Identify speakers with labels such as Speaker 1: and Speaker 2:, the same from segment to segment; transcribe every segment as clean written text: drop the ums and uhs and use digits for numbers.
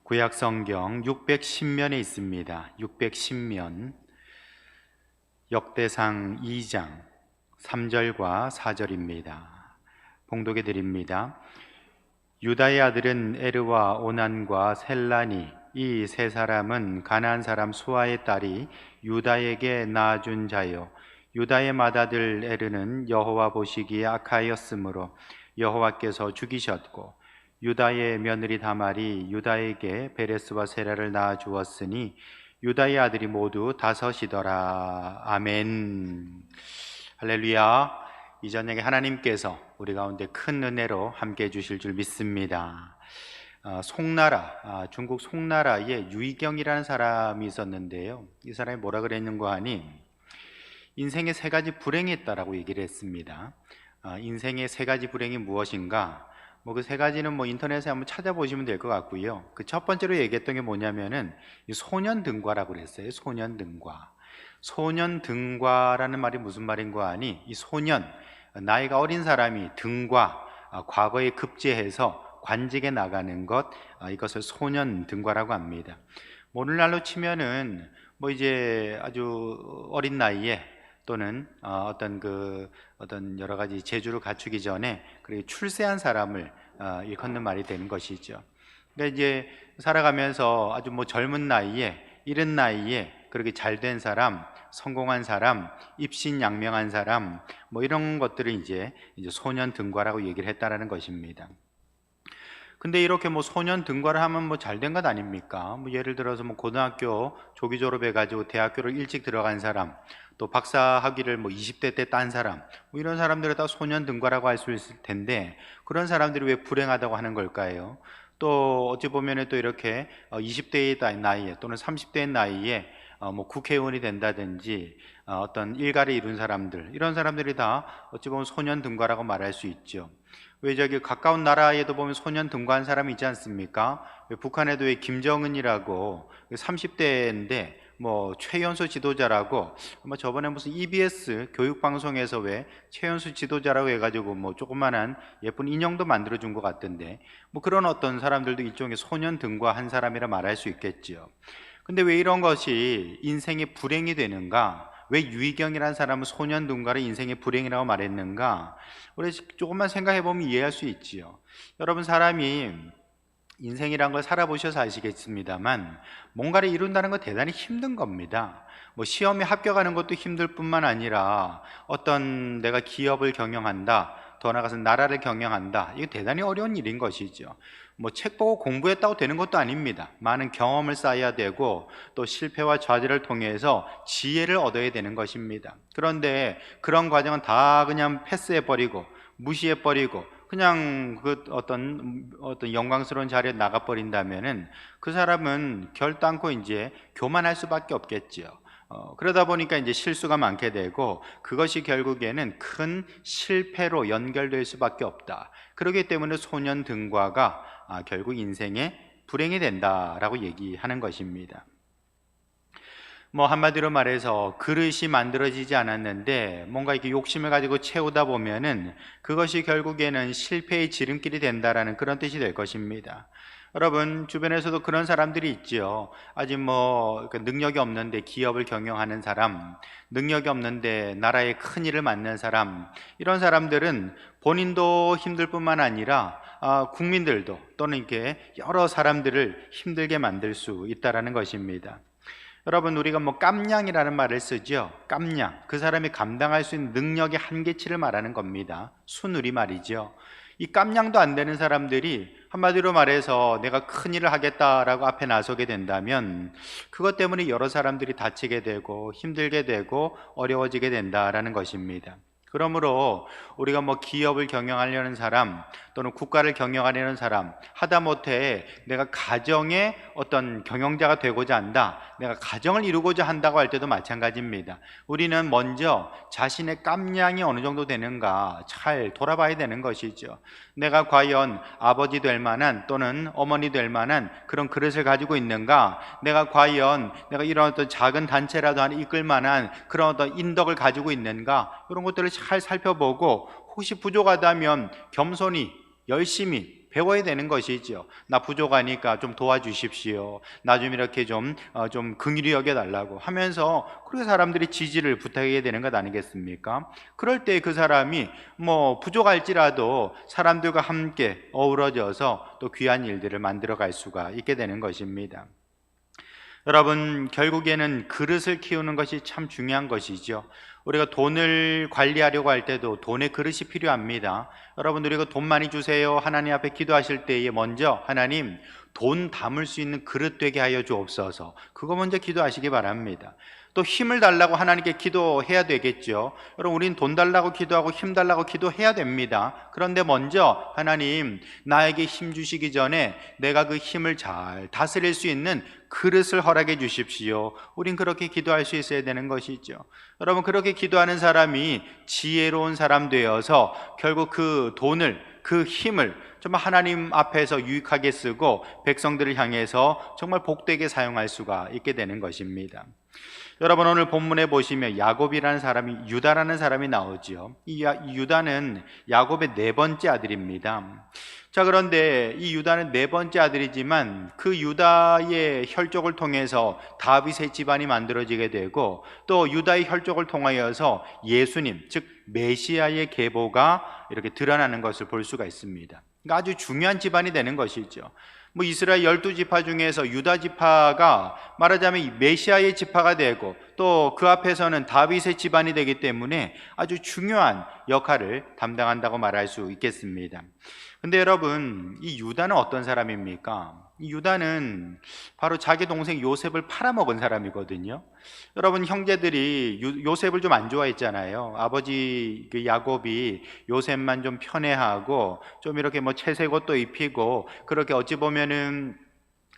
Speaker 1: 구약 성경 610면에 있습니다. 610면 역대상 2장 3절과 4절입니다. 봉독해 드립니다. 유다의 아들은 에르와 오난과 셀라니 이 세 사람은 가나안 사람 수아의 딸이 유다에게 낳아준 자요, 유다의 맏아들 에르는 여호와 보시기에 악하였으므로 여호와께서 죽이셨고, 유다의 며느리 다말이 유다에게 베레스와 세라를 낳아 주었으니 유다의 아들이 모두 다섯이더라. 아멘. 할렐루야. 이 저녁에 하나님께서 우리 가운데 큰 은혜로 함께 해주실 줄 믿습니다. 중국 송나라에 유이경이라는 사람이 있었는데요, 이 사람이 뭐라 그랬는가 하니 인생에 세 가지 불행이 있다라고 얘기를 했습니다. 인생의 세 가지 불행이 무엇인가? 그 세 가지는 인터넷에 한번 찾아보시면 될 것 같고요. 그 첫 번째로 얘기했던 게 뭐냐면은 소년등과라고 그랬어요. 소년등과. 소년등과라는 말이 무슨 말인가 하니, 이 소년, 나이가 어린 사람이 등과, 과거에 급제해서 관직에 나가는 것, 이것을 소년등과라고 합니다. 오늘날로 치면은 이제 아주 어린 나이에 또는 어떤 여러 가지 재주를 갖추기 전에 출세한 사람을 일컫는 말이 되는 것이죠. 근데 이제 살아가면서 아주 젊은 나이에, 이른 나이에 그렇게 잘된 사람, 성공한 사람, 입신양명한 사람, 이런 것들을 이제 소년 등과라고 얘기를 했다라는 것입니다. 근데 이렇게 소년 등과를 하면 잘된 것 아닙니까? 예를 들어서 고등학교 조기 졸업해가지고 대학교를 일찍 들어간 사람, 또 박사 학위를 20대 때 딴 사람, 이런 사람들을 다 소년 등과라고 할 수 있을 텐데, 그런 사람들이 왜 불행하다고 하는 걸까요? 또 어찌 보면 또 이렇게 20대의 나이에 또는 30대의 나이에 국회의원이 된다든지 어떤 일가를 이룬 사람들, 이런 사람들이 다 어찌 보면 소년 등과라고 말할 수 있죠. 왜 저기 가까운 나라에도 보면 소년 등과한 사람이 있지 않습니까? 북한에도 왜 김정은이라고 30대인데 최연소 지도자라고, 저번에 무슨 EBS 교육방송에서 왜 최연소 지도자라고 해가지고 조그만한 예쁜 인형도 만들어준 것 같던데, 그런 어떤 사람들도 일종의 소년 등과한 사람이라 말할 수 있겠지요. 근데 왜 이런 것이 인생의 불행이 되는가? 왜 유이경이라는 사람은 소년 등과를 인생의 불행이라고 말했는가? 우리 조금만 생각해 보면 이해할 수 있지요. 여러분, 사람이 인생이란 걸 살아보셔서 아시겠습니다만 뭔가를 이룬다는 건 대단히 힘든 겁니다. 시험에 합격하는 것도 힘들 뿐만 아니라 어떤 내가 기업을 경영한다, 더 나아가서 나라를 경영한다, 이게 대단히 어려운 일인 것이죠. 책 보고 공부했다고 되는 것도 아닙니다. 많은 경험을 쌓아야 되고 또 실패와 좌절을 통해서 지혜를 얻어야 되는 것입니다. 그런데 그런 과정은 다 그냥 패스해버리고 무시해버리고 그냥 어떤 영광스러운 자리에 나가버린다면은 그 사람은 결단코 이제 교만할 수밖에 없겠지요. 그러다 보니까 이제 실수가 많게 되고 그것이 결국에는 큰 실패로 연결될 수밖에 없다. 그렇기 때문에 소년 등과가 결국 인생의 불행이 된다라고 얘기하는 것입니다. 한마디로 말해서 그릇이 만들어지지 않았는데 뭔가 이렇게 욕심을 가지고 채우다 보면은 그것이 결국에는 실패의 지름길이 된다라는 그런 뜻이 될 것입니다. 여러분, 주변에서도 그런 사람들이 있지요. 아직 능력이 없는데 기업을 경영하는 사람, 능력이 없는데 나라의 큰 일을 맡는 사람, 이런 사람들은 본인도 힘들 뿐만 아니라 국민들도 또는 이렇게 여러 사람들을 힘들게 만들 수 있다라는 것입니다. 여러분, 우리가 깜냥이라는 말을 쓰죠. 깜냥, 그 사람이 감당할 수 있는 능력의 한계치를 말하는 겁니다. 순우리 말이죠. 이 깜냥도 안 되는 사람들이 한마디로 말해서 내가 큰 일을 하겠다라고 앞에 나서게 된다면 그것 때문에 여러 사람들이 다치게 되고 힘들게 되고 어려워지게 된다라는 것입니다. 그러므로 우리가 기업을 경영하려는 사람 또는 국가를 경영하려는 사람, 하다못해 내가 가정의 어떤 경영자가 되고자 한다, 내가 가정을 이루고자 한다고 할 때도 마찬가지입니다. 우리는 먼저 자신의 깜냥이 어느 정도 되는가 잘 돌아봐야 되는 것이죠. 내가 과연 아버지 될 만한 또는 어머니 될 만한 그런 그릇을 가지고 있는가, 내가 과연 이런 어떤 작은 단체라도 하나 이끌 만한 그런 어떤 인덕을 가지고 있는가, 이런 것들을 잘 살펴보고 혹시 부족하다면 겸손히 열심히 배워야 되는 것이죠. 나 부족하니까 좀 도와주십시오. 나 좀 이렇게 좀 긍휼히 여겨달라고 하면서 그렇게 사람들이 지지를 부탁해야 되는 것 아니겠습니까? 그럴 때 그 사람이 뭐 부족할지라도 사람들과 함께 어우러져서 또 귀한 일들을 만들어갈 수가 있게 되는 것입니다. 여러분, 결국에는 그릇을 키우는 것이 참 중요한 것이죠. 우리가 돈을 관리하려고 할 때도 돈의 그릇이 필요합니다. 여러분, 우리가 돈 많이 주세요 하나님 앞에 기도하실 때에 먼저 하나님 돈 담을 수 있는 그릇 되게 하여 주옵소서, 그거 먼저 기도하시기 바랍니다. 또 힘을 달라고 하나님께 기도해야 되겠죠. 여러분, 우린 돈 달라고 기도하고 힘 달라고 기도해야 됩니다. 그런데 먼저 하나님, 나에게 힘 주시기 전에 내가 그 힘을 잘 다스릴 수 있는 그릇을 허락해 주십시오. 우린 그렇게 기도할 수 있어야 되는 것이죠. 여러분, 그렇게 기도하는 사람이 지혜로운 사람 되어서 결국 그 돈을, 그 힘을 정말 하나님 앞에서 유익하게 쓰고 백성들을 향해서 정말 복되게 사용할 수가 있게 되는 것입니다. 여러분, 오늘 본문에 보시면 야곱이라는 사람이, 유다라는 사람이 나오지요. 이 유다는 야곱의 네 번째 아들입니다. 자, 그런데 이 유다는 네 번째 아들이지만 그 유다의 혈족을 통해서 다윗의 집안이 만들어지게 되고 또 유다의 혈족을 통하여서 예수님, 즉 메시아의 계보가 이렇게 드러나는 것을 볼 수가 있습니다. 그러니까 아주 중요한 집안이 되는 것이죠. 뭐 이스라엘 12지파 중에서 유다 지파가 말하자면 이 메시아의 지파가 되고 또 그 앞에서는 다윗의 집안이 되기 때문에 아주 중요한 역할을 담당한다고 말할 수 있겠습니다. 근데 여러분, 이 유다는 어떤 사람입니까? 이 유다는 바로 자기 동생 요셉을 팔아먹은 사람이거든요. 여러분, 형제들이 요셉을 좀 안 좋아했잖아요. 아버지 그 야곱이 요셉만 좀 편애하고 좀 이렇게 뭐 채색 옷도 입히고 그렇게 어찌 보면은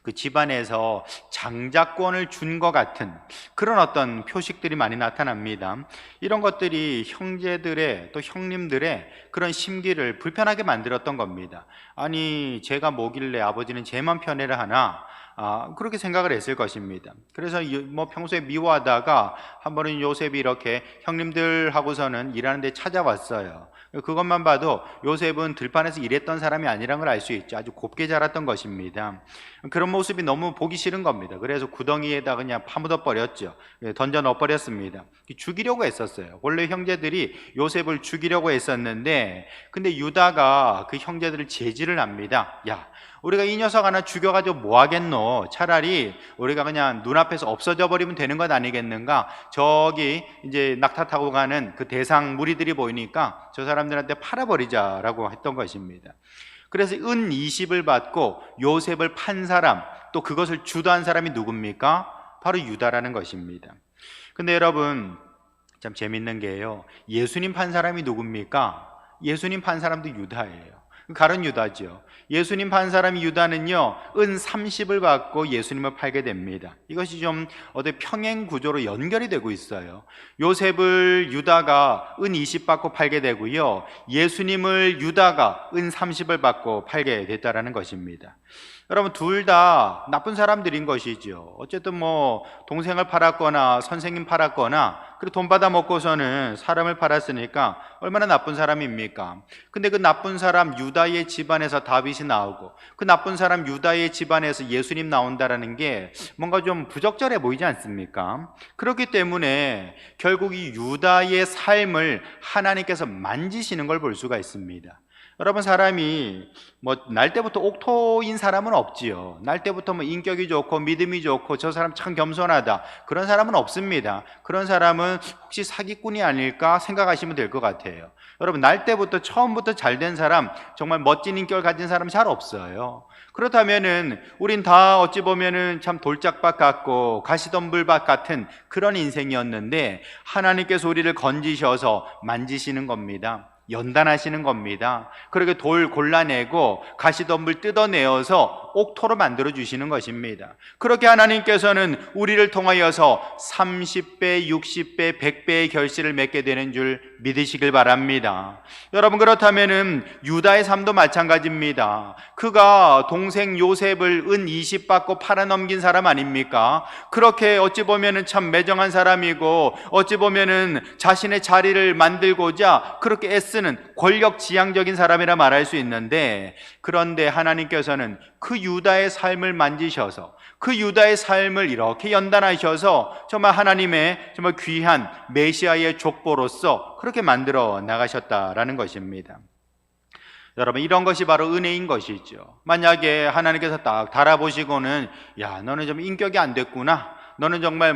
Speaker 1: 그 집안에서 장자권을 준 것 같은 그런 어떤 표식들이 많이 나타납니다. 이런 것들이 형제들의 또 형님들의 그런 심기를 불편하게 만들었던 겁니다. 아니, 제가 뭐길래 아버지는 쟤만 편애를 하나? 그렇게 생각을 했을 것입니다. 그래서 뭐 평소에 미워하다가 한 번은 요셉이 이렇게 형님들하고서는 일하는데 찾아왔어요. 그것만 봐도 요셉은 들판에서 일했던 사람이 아니라는 걸 알 수 있죠. 아주 곱게 자랐던 것입니다. 그런 모습이 너무 보기 싫은 겁니다. 그래서 구덩이에다 그냥 파묻어 버렸죠. 던져 넣어 버렸습니다. 죽이려고 했었어요. 원래 형제들이 요셉을 죽이려고 했었는데 근데 유다가 그 형제들을 제지를 합니다. 야, 우리가 이 녀석 하나 죽여가지고 뭐 하겠노? 차라리 우리가 그냥 눈앞에서 없어져 버리면 되는 것 아니겠는가? 저기 이제 낙타 타고 가는 그 대상 무리들이 보이니까 저 사람들한테 팔아버리자라고 했던 것입니다. 그래서 은 20을 받고 요셉을 판 사람, 또 그것을 주도한 사람이 누굽니까? 바로 유다라는 것입니다. 근데 여러분, 참 재밌는 게요, 예수님 판 사람이 누굽니까? 예수님 판 사람도 유다예요. 가룟 유다죠. 예수님 판 사람이 유다는요, 은 30을 받고 예수님을 팔게 됩니다. 이것이 좀 어디 평행 구조로 연결이 되고 있어요. 요셉을 유다가 은 20 받고 팔게 되고요, 예수님을 유다가 은 30을 받고 팔게 됐다라는 것입니다. 여러분, 둘 다 나쁜 사람들인 것이죠. 어쨌든 뭐 동생을 팔았거나 선생님 팔았거나 그리고 돈 받아 먹고서는 사람을 팔았으니까 얼마나 나쁜 사람입니까? 근데 그 나쁜 사람 유다의 집안에서 다윗이 나오고 그 나쁜 사람 유다의 집안에서 예수님 나온다라는 게 뭔가 좀 부적절해 보이지 않습니까? 그렇기 때문에 결국 이 유다의 삶을 하나님께서 만지시는 걸 볼 수가 있습니다. 여러분, 사람이 뭐 날 때부터 옥토인 사람은 없지요. 날 때부터 뭐 인격이 좋고 믿음이 좋고 저 사람 참 겸손하다, 그런 사람은 없습니다. 그런 사람은 혹시 사기꾼이 아닐까 생각하시면 될 것 같아요. 여러분, 날 때부터 처음부터 잘된 사람, 정말 멋진 인격을 가진 사람 잘 없어요. 그렇다면은 우린 다 어찌 보면은 참 돌짝밭 같고 가시덤불밭 같은 그런 인생이었는데 하나님께서 우리를 건지셔서 만지시는 겁니다. 연단하시는 겁니다. 그렇게 돌 골라내고 가시덤불 뜯어내어서 옥토로 만들어 주시는 것입니다. 그렇게 하나님께서는 우리를 통하여서 30배, 60배, 100배의 결실을 맺게 되는 줄 믿으시길 바랍니다. 여러분, 그렇다면은 유다의 삶도 마찬가지입니다. 그가 동생 요셉을 은 20 받고 팔아넘긴 사람 아닙니까? 그렇게 어찌 보면은 참 매정한 사람이고, 어찌 보면은 자신의 자리를 만들고자 그렇게 애쓰는 권력지향적인 사람이라 말할 수 있는데, 그런데 하나님께서는 그 유다의 삶을 만지셔서 그 유다의 삶을 이렇게 연단하셔서 정말 하나님의 정말 귀한 메시아의 족보로서 그렇게 만들어 나가셨다라는 것입니다. 여러분, 이런 것이 바로 은혜인 것이죠. 만약에 하나님께서 딱 달아보시고는, 야, 너는 좀 인격이 안 됐구나, 너는 정말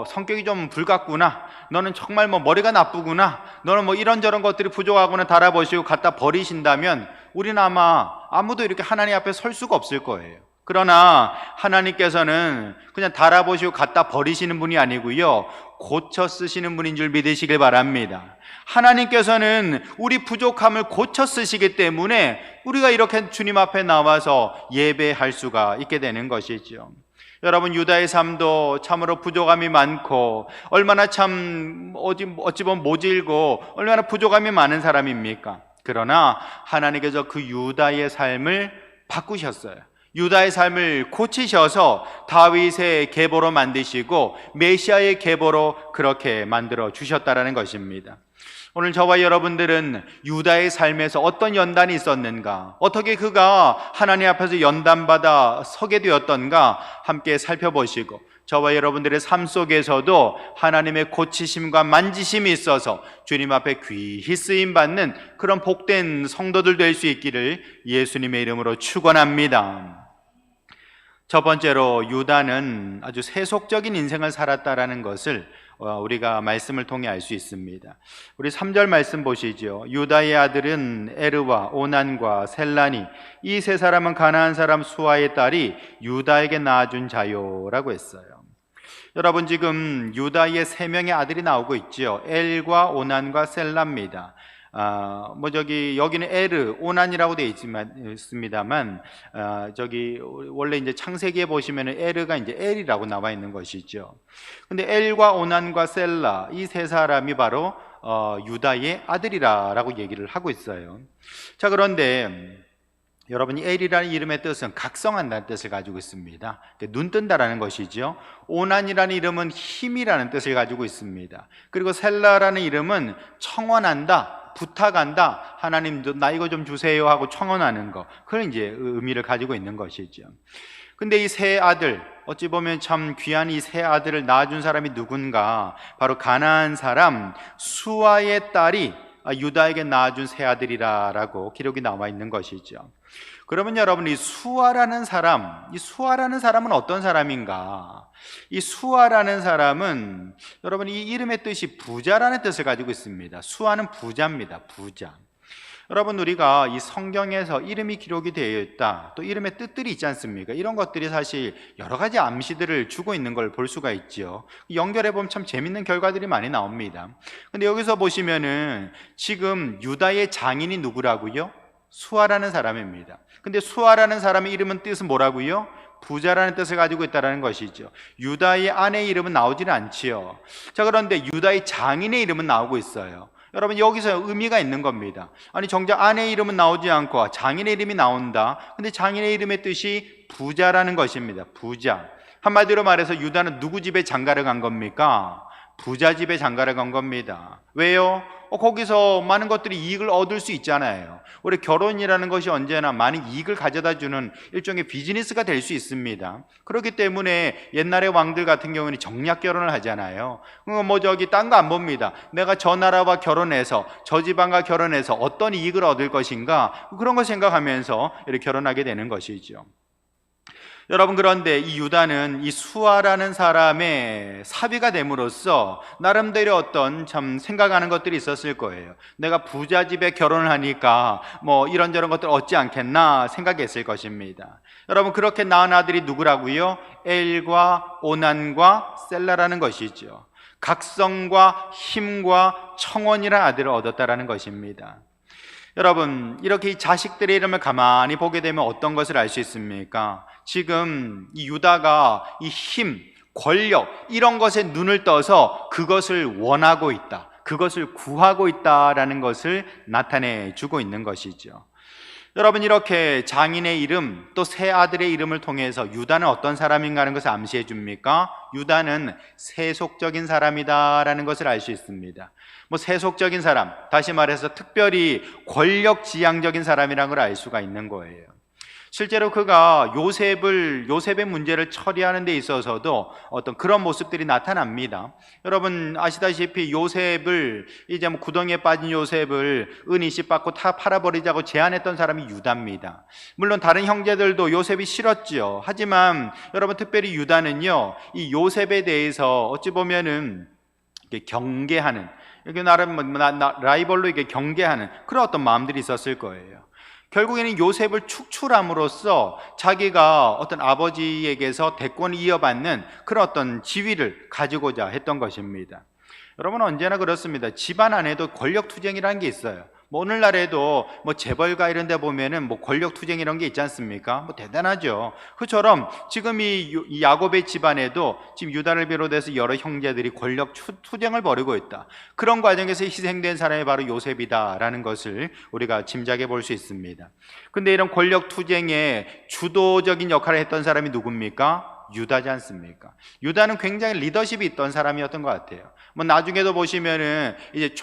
Speaker 1: 성격이 좀 불같구나, 너는 정말 머리가 나쁘구나, 너는 이런저런 것들이 부족하구나 달아보시고 갖다 버리신다면 우리는 아마 아무도 이렇게 하나님 앞에 설 수가 없을 거예요. 그러나 하나님께서는 그냥 달아보시고 갖다 버리시는 분이 아니고요, 고쳐 쓰시는 분인 줄 믿으시길 바랍니다. 하나님께서는 우리 부족함을 고쳐 쓰시기 때문에 우리가 이렇게 주님 앞에 나와서 예배할 수가 있게 되는 것이죠. 여러분, 유다의 삶도 참으로 부족함이 많고, 얼마나 참 어찌 보면 모질고 얼마나 부족함이 많은 사람입니까? 그러나 하나님께서 그 유다의 삶을 바꾸셨어요. 유다의 삶을 고치셔서 다윗의 계보로 만드시고 메시아의 계보로 그렇게 만들어 주셨다라는 것입니다. 오늘 저와 여러분들은 유다의 삶에서 어떤 연단이 있었는가, 어떻게 그가 하나님 앞에서 연단받아 서게 되었던가 함께 살펴보시고, 저와 여러분들의 삶 속에서도 하나님의 고치심과 만지심이 있어서 주님 앞에 귀히 쓰임받는 그런 복된 성도들 될 수 있기를 예수님의 이름으로 축원합니다. 첫 번째로, 유다는 아주 세속적인 인생을 살았다라는 것을 우리가 말씀을 통해 알 수 있습니다. 우리 3절 말씀 보시죠. 유다의 아들은 에르와 오난과 셀라니, 이 세 사람은 가나안 사람 수아의 딸이 유다에게 낳아준 자요라고 했어요. 여러분, 지금 유다의 3명의 아들이 나오고 있죠. 엘과 오난과 셀라입니다. 여기는 에르, 오난이라고 되어 있습니다만, 원래 이제 창세기에 보시면 에르가 이제 엘이라고 나와 있는 것이죠. 근데 엘과 오난과 셀라, 이 세 사람이 바로 유다의 아들이라고 얘기를 하고 있어요. 자, 그런데 여러분이 엘이라는 이름의 뜻은 각성한다는 뜻을 가지고 있습니다. 눈 뜬다라는 것이죠. 오난이라는 이름은 힘이라는 뜻을 가지고 있습니다. 그리고 셀라라는 이름은 청원한다, 부탁한다, 하나님도 나 이거 좀 주세요 하고 청원하는 거, 그런 이제 의미를 가지고 있는 것이죠. 근데 이 세 아들, 어찌 보면 참 귀한 이 세 아들을 낳아준 사람이 누군가, 바로 가나안 사람 수아의 딸이 유다에게 낳아준 세 아들이라고 기록이 나와 있는 것이죠. 그러면 여러분, 이 수아라는 사람은 어떤 사람인가? 이 수아라는 사람은 여러분, 이 이름의 뜻이 부자라는 뜻을 가지고 있습니다. 수아는 부자입니다. 부자. 여러분, 우리가 이 성경에서 이름이 기록이 되어 있다, 또 이름의 뜻들이 있지 않습니까? 이런 것들이 사실 여러 가지 암시들을 주고 있는 걸 볼 수가 있죠. 연결해 보면 참 재밌는 결과들이 많이 나옵니다. 근데 여기서 보시면은 지금 유다의 장인이 누구라고요? 수아라는 사람입니다. 근데 수아라는 사람의 이름은 뜻은 뭐라고요? 부자라는 뜻을 가지고 있다는 것이죠. 유다의 아내의 이름은 나오지는 않지요. 자, 그런데 유다의 장인의 이름은 나오고 있어요. 여러분, 여기서 의미가 있는 겁니다. 아니, 정작 아내의 이름은 나오지 않고 장인의 이름이 나온다. 근데 장인의 이름의 뜻이 부자라는 것입니다. 부자. 한마디로 말해서 유다는 누구 집에 장가를 간 겁니까? 부자 집에 장가를 간 겁니다. 왜요? 거기서 많은 것들이 이익을 얻을 수 있잖아요. 우리 결혼이라는 것이 언제나 많은 이익을 가져다 주는 일종의 비즈니스가 될 수 있습니다. 그렇기 때문에 옛날의 왕들 같은 경우는 정략 결혼을 하잖아요. 딴 거 안 봅니다. 내가 저 나라와 결혼해서, 저 지방과 결혼해서 어떤 이익을 얻을 것인가, 그런 거 생각하면서 이렇게 결혼하게 되는 것이죠. 여러분, 그런데 이 유다는 이 수아라는 사람의 사비가 됨으로써 나름대로 어떤 참 생각하는 것들이 있었을 거예요. 내가 부자 집에 결혼을 하니까 이런저런 것들 얻지 않겠나 생각했을 것입니다. 여러분, 그렇게 낳은 아들이 누구라고요? 엘과 오난과 셀라라는 것이죠. 각성과 힘과 청원이라는 아들을 얻었다라는 것입니다. 여러분, 이렇게 이 자식들의 이름을 가만히 보게 되면 어떤 것을 알 수 있습니까? 지금 이 유다가 이 힘, 권력, 이런 것에 눈을 떠서 그것을 원하고 있다, 그것을 구하고 있다라는 것을 나타내 주고 있는 것이죠. 여러분, 이렇게 장인의 이름 또 세 아들의 이름을 통해서 유다는 어떤 사람인가 하는 것을 암시해 줍니까? 유다는 세속적인 사람이다라는 것을 알 수 있습니다. 세속적인 사람, 다시 말해서 특별히 권력지향적인 사람이라는 걸 알 수가 있는 거예요. 실제로 그가 요셉의 문제를 처리하는 데 있어서도 어떤 그런 모습들이 나타납니다. 여러분 아시다시피 요셉을 이제 구덩이에 빠진 요셉을 은 20 받고 다 팔아버리자고 제안했던 사람이 유다입니다. 물론 다른 형제들도 요셉이 싫었지요. 하지만 여러분 특별히 유다는요, 이 요셉에 대해서 어찌 보면은 경계하는, 이게 나름 라이벌로 이게 경계하는 그런 어떤 마음들이 있었을 거예요. 결국에는 요셉을 축출함으로써 자기가 어떤 아버지에게서 대권을 이어받는 그런 어떤 지위를 가지고자 했던 것입니다. 여러분 언제나 그렇습니다. 집안 안에도 권력투쟁이라는 게 있어요. 오늘날에도 재벌가 이런 데 보면은 권력투쟁 이런 게 있지 않습니까? 대단하죠. 그처럼 지금 이 야곱의 집안에도 지금 유다를 비롯해서 여러 형제들이 권력 투쟁을 벌이고 있다. 그런 과정에서 희생된 사람이 바로 요셉이다라는 것을 우리가 짐작해 볼 수 있습니다. 근데 이런 권력투쟁에 주도적인 역할을 했던 사람이 누굽니까? 유다지 않습니까? 유다는 굉장히 리더십이 있던 사람이었던 것 같아요. 나중에도 보시면은 이제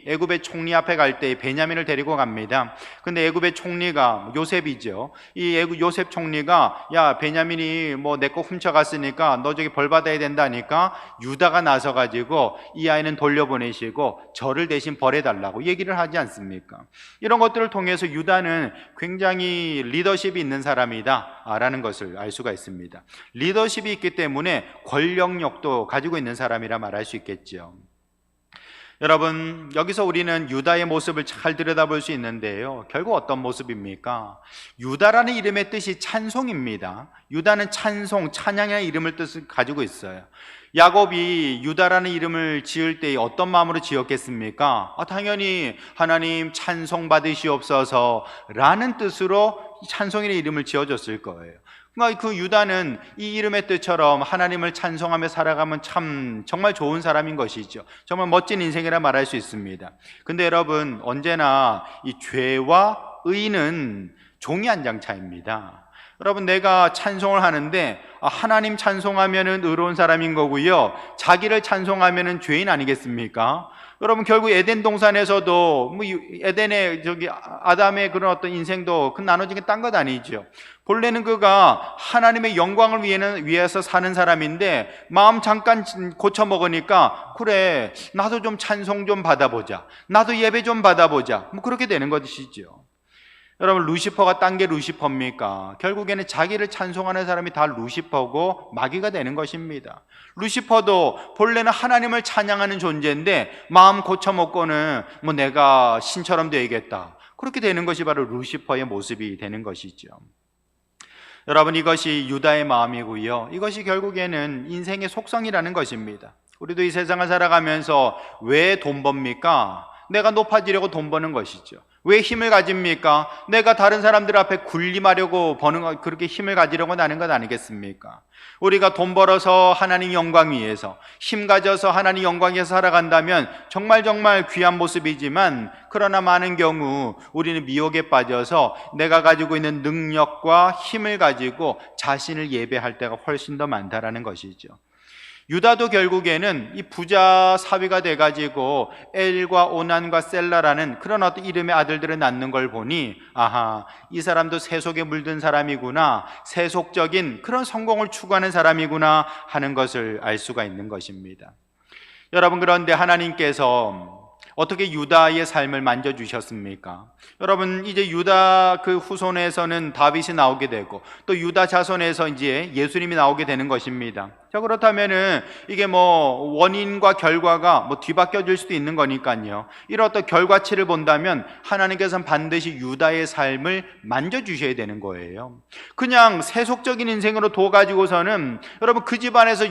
Speaker 1: 애굽의 총리 앞에 갈 때 베냐민을 데리고 갑니다. 근데 애굽의 총리가 요셉이죠. 이 요셉 총리가 야, 베냐민이 내 거 훔쳐갔으니까 너 저기 벌 받아야 된다니까 유다가 나서 가지고 이 아이는 돌려보내시고 저를 대신 벌해달라고 얘기를 하지 않습니까? 이런 것들을 통해서 유다는 굉장히 리더십이 있는 사람이다 라는 것을 알 수가 있습니다. 리더십이 있기 때문에 권력력도 가지고 있는 사람이라 말할 수 있겠죠. 여러분 여기서 우리는 유다의 모습을 잘 들여다볼 수 있는데요, 결국 어떤 모습입니까? 유다라는 이름의 뜻이 찬송입니다. 유다는 찬송, 찬양의 이름을 뜻을 가지고 있어요. 야곱이 유다라는 이름을 지을 때 어떤 마음으로 지었겠습니까? 당연히 하나님 찬송 받으시옵소서 라는 뜻으로 찬송이라는 이름을 지어줬을 거예요. 그러니까 그 유다는 이 이름의 뜻처럼 하나님을 찬송하며 살아가면 참 정말 좋은 사람인 것이죠. 정말 멋진 인생이라 말할 수 있습니다. 근데 여러분 언제나 이 죄와 의는 종이 한 장 차이입니다. 여러분 내가 찬송을 하는데 하나님 찬송하면은 의로운 사람인 거고요, 자기를 찬송하면은 죄인 아니겠습니까? 여러분 결국 에덴 동산에서도 에덴의 아담의 그런 어떤 인생도 나눠진 게 딴 것 아니죠. 본래는 그가 하나님의 영광을 위해서 사는 사람인데 마음 잠깐 고쳐 먹으니까 그래 나도 좀 찬송 좀 받아보자, 나도 예배 좀 받아보자, 그렇게 되는 것이죠. 여러분 루시퍼가 딴 게 루시퍼입니까? 결국에는 자기를 찬송하는 사람이 다 루시퍼고 마귀가 되는 것입니다. 루시퍼도 본래는 하나님을 찬양하는 존재인데 마음 고쳐먹고는 내가 신처럼 되겠다, 그렇게 되는 것이 바로 루시퍼의 모습이 되는 것이죠. 여러분 이것이 유다의 마음이고요, 이것이 결국에는 인생의 속성이라는 것입니다. 우리도 이 세상을 살아가면서 왜 돈 법니까? 내가 높아지려고 돈 버는 것이죠. 왜 힘을 가집니까? 내가 다른 사람들 앞에 군림하려고 그렇게 힘을 가지려고 나는 것 아니겠습니까? 우리가 돈 벌어서 하나님 영광 위해서, 힘 가져서 하나님 영광 위해서 살아간다면 정말 귀한 모습이지만, 그러나 많은 경우 우리는 미혹에 빠져서 내가 가지고 있는 능력과 힘을 가지고 자신을 예배할 때가 훨씬 더 많다라는 것이죠. 유다도 결국에는 이 부자 사위가 돼가지고 엘과 오난과 셀라라는 그런 어떤 이름의 아들들을 낳는 걸 보니 아하, 이 사람도 세속에 물든 사람이구나, 세속적인 그런 성공을 추구하는 사람이구나 하는 것을 알 수가 있는 것입니다. 여러분 그런데 하나님께서 어떻게 유다의 삶을 만져주셨습니까? 여러분 이제 유다 그 후손에서는 다윗이 나오게 되고 또 유다 자손에서 이제 예수님이 나오게 되는 것입니다. 자 그렇다면은 이게 원인과 결과가 뒤바뀌어질 수도 있는 거니까요, 이런 어떤 결과치를 본다면 하나님께서는 반드시 유다의 삶을 만져주셔야 되는 거예요. 그냥 세속적인 인생으로 둬가지고서는 여러분 그 집안에서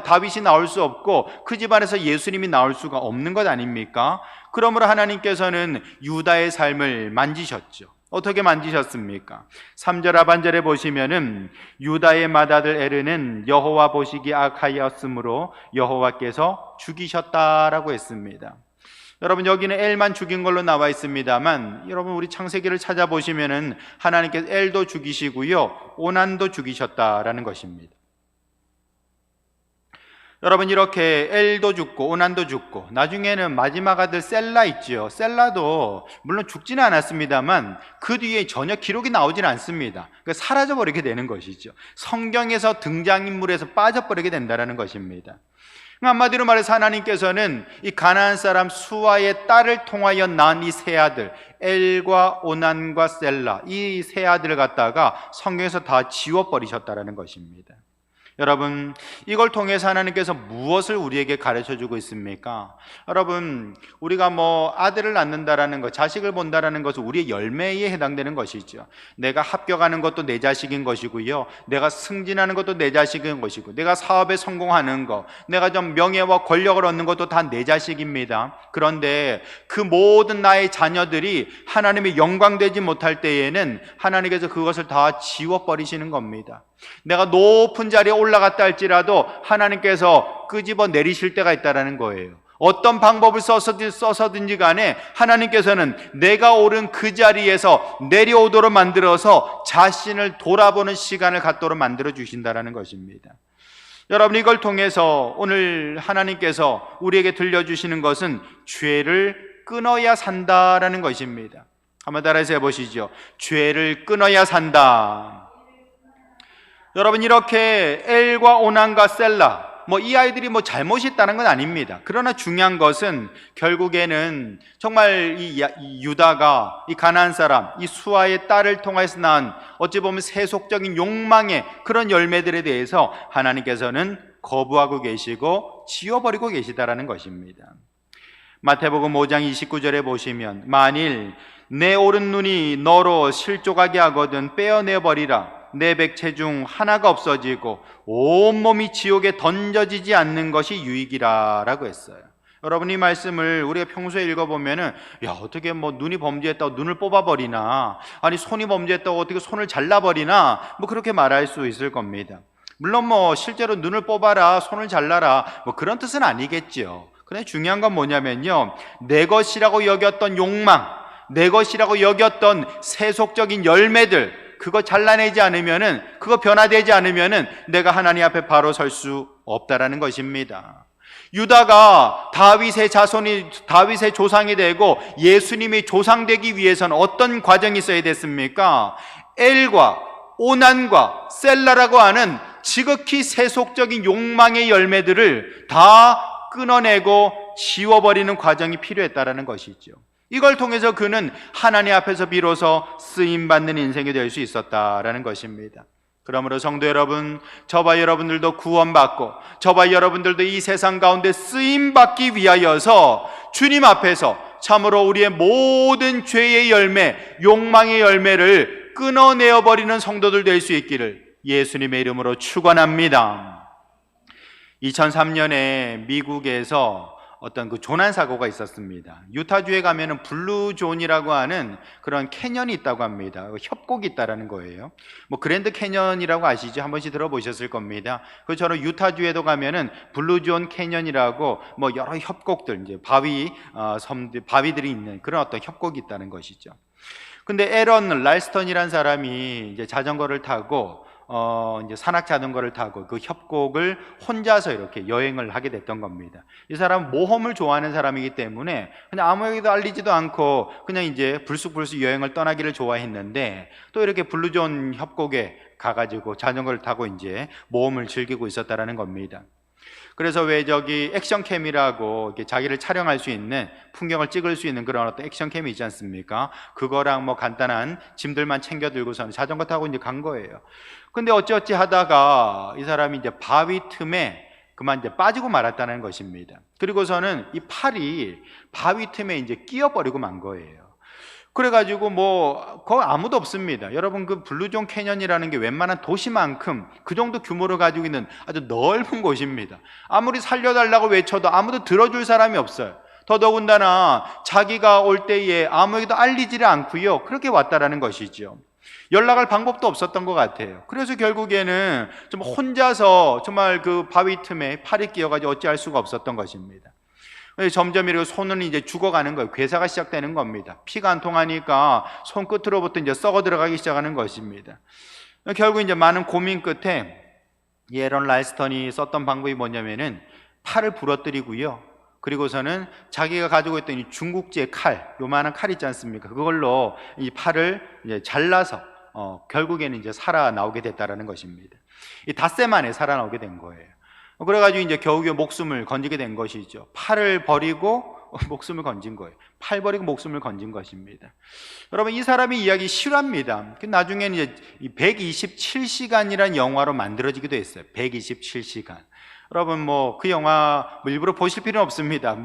Speaker 1: 다윗이 나올 수 없고 그 집안에서 예수님이 나올 수가 없는 것 아닙니까? 그러므로 하나님께서는 유다의 삶을 만지셨죠. 어떻게 만지셨습니까? 3절 하반절에 보시면은 유다의 맏아들 에르는 여호와 보시기 악하였으므로 여호와께서 죽이셨다라고 했습니다. 여러분, 여기는 엘만 죽인 걸로 나와 있습니다만, 여러분 우리 창세기를 찾아보시면은 하나님께서 엘도 죽이시고요, 오난도 죽이셨다라는 것입니다. 여러분, 이렇게 엘도 죽고 오난도 죽고 나중에는 마지막 아들 셀라 있지요. 셀라도 물론 죽지는 않았습니다만 그 뒤에 전혀 기록이 나오지는 않습니다. 그러니까 사라져버리게 되는 것이죠. 성경에서 등장인물에서 빠져버리게 된다는 것입니다. 한마디로 말해서 하나님께서는 이 가나안 사람 수아의 딸을 통하여 낳은 이 세 아들 엘과 오난과 셀라, 이 세 아들을 갖다가 성경에서 다 지워버리셨다는 것입니다. 여러분, 이걸 통해서 하나님께서 무엇을 우리에게 가르쳐주고 있습니까? 여러분, 우리가 아들을 낳는다라는 것, 자식을 본다라는 것은 우리의 열매에 해당되는 것이죠. 내가 합격하는 것도 내 자식인 것이고요, 내가 승진하는 것도 내 자식인 것이고, 내가 사업에 성공하는 것, 내가 좀 명예와 권력을 얻는 것도 다 내 자식입니다. 그런데 그 모든 나의 자녀들이 하나님의 영광되지 못할 때에는 하나님께서 그것을 다 지워버리시는 겁니다. 내가 높은 자리에 올라갔다 할지라도 하나님께서 끄집어 내리실 때가 있다는 거예요. 어떤 방법을 써서든지 간에 하나님께서는 내가 오른 그 자리에서 내려오도록 만들어서 자신을 돌아보는 시간을 갖도록 만들어 주신다는 것입니다. 여러분, 이걸 통해서 오늘 하나님께서 우리에게 들려주시는 것은 죄를 끊어야 산다라는 것입니다. 한번 따라서 해보시죠. 죄를 끊어야 산다. 여러분, 이렇게 엘과 오난과 셀라, 이 아이들이 잘못이 있다는 건 아닙니다. 그러나 중요한 것은 결국에는 정말 이 유다가 이 가나안 사람, 이 수아의 딸을 통해서 낳은 어찌 보면 세속적인 욕망의 그런 열매들에 대해서 하나님께서는 거부하고 계시고 지워버리고 계시다라는 것입니다. 마태복음 5장 29절에 보시면 만일 내 오른 눈이 너로 실족하게 하거든 빼어내버리라. 내 백체 중 하나가 없어지고 온몸이 지옥에 던져지지 않는 것이 유익이라 라고 했어요. 여러분, 이 말씀을 우리가 평소에 읽어보면은 어떻게 눈이 범죄했다고 눈을 뽑아버리나, 아니 손이 범죄했다고 어떻게 손을 잘라버리나, 그렇게 말할 수 있을 겁니다. 물론 실제로 눈을 뽑아라, 손을 잘라라 그런 뜻은 아니겠죠. 그런데 중요한 건 뭐냐면요, 내 것이라고 여겼던 욕망, 내 것이라고 여겼던 세속적인 열매들, 그거 잘라내지 않으면은, 그거 변화되지 않으면은 내가 하나님 앞에 바로 설 수 없다라는 것입니다. 유다가 다윗의 조상이 되고 예수님이 조상되기 위해서는 어떤 과정이 있어야 됐습니까? 엘과 오난과 셀라라고 하는 지극히 세속적인 욕망의 열매들을 다 끊어내고 지워버리는 과정이 필요했다라는 것이죠. 이걸 통해서 그는 하나님 앞에서 비로소 쓰임받는 인생이 될 수 있었다라는 것입니다. 그러므로 성도 여러분, 저와 여러분들도 구원받고 저와 여러분들도 이 세상 가운데 쓰임받기 위하여서 주님 앞에서 참으로 우리의 모든 죄의 열매, 욕망의 열매를 끊어내어버리는 성도들 될 수 있기를 예수님의 이름으로 축원합니다. 2003년에 미국에서 어떤 그 조난 사고가 있었습니다. 유타주에 가면은 블루존이라고 하는 그런 캐년이 있다고 합니다. 협곡이 있다라는 거예요. 그랜드 캐년이라고 아시죠? 한 번씩 들어보셨을 겁니다. 그처럼 유타주에도 가면은 블루존 캐년이라고 여러 협곡들, 이제 바위들이 있는 그런 어떤 협곡이 있다는 것이죠. 근데 에런 랄스턴이라는 사람이 이제 자전거를 타고 이제 산악 자전거를 타고 그 협곡을 혼자서 이렇게 여행을 하게 됐던 겁니다. 이 사람은 모험을 좋아하는 사람이기 때문에 그냥 아무에게도 알리지도 않고 그냥 이제 불쑥불쑥 여행을 떠나기를 좋아했는데, 또 이렇게 블루존 협곡에 가가지고 자전거를 타고 이제 모험을 즐기고 있었다라는 겁니다. 그래서 왜 액션캠이라고 이렇게 자기를 촬영할 수 있는, 풍경을 찍을 수 있는 그런 어떤 액션캠이 있지 않습니까? 그거랑 간단한 짐들만 챙겨 들고서는 자전거 타고 이제 간 거예요. 근데 어찌어찌 하다가 이 사람이 이제 바위 틈에 그만 이제 빠지고 말았다는 것입니다. 그리고서는 이 팔이 바위 틈에 이제 끼어버리고 만 거예요. 그래가지고 거기 아무도 없습니다. 여러분, 그 블루존 캐년이라는 게 웬만한 도시만큼 그 정도 규모를 가지고 있는 아주 넓은 곳입니다. 아무리 살려달라고 외쳐도 아무도 들어줄 사람이 없어요. 더더군다나 자기가 올 때에 아무에게도 알리지를 않고요, 그렇게 왔다라는 것이죠. 연락할 방법도 없었던 것 같아요. 그래서 결국에는 좀 혼자서 정말 그 바위 틈에 팔이 끼어가지고 어찌할 수가 없었던 것입니다. 점점 이렇게 손은 이제 죽어가는 거예요. 괴사가 시작되는 겁니다. 피가 안 통하니까 손끝으로부터 이제 썩어 들어가기 시작하는 것입니다. 결국 이제 많은 고민 끝에 에런 라이스턴이 썼던 방법이 뭐냐면은 팔을 부러뜨리고요, 그리고서는 자기가 가지고 있던 이 중국제 칼, 요만한 칼 있지 않습니까? 그걸로 이 팔을 이제 잘라서 결국에는 이제 살아나오게 됐다라는 것입니다. 이 닷새 만에 살아나오게 된 거예요. 그래가지고 이제 겨우겨우 목숨을 건지게 된 것이죠. 팔을 버리고 목숨을 건진 거예요. 팔 버리고 목숨을 건진 것입니다. 여러분, 이 사람의 이야기 실화입니다. 나중에는 이제 127시간이라는 영화로 만들어지기도 했어요. 127시간. 여러분, 뭐 그 영화 뭐 일부러 보실 필요는 없습니다.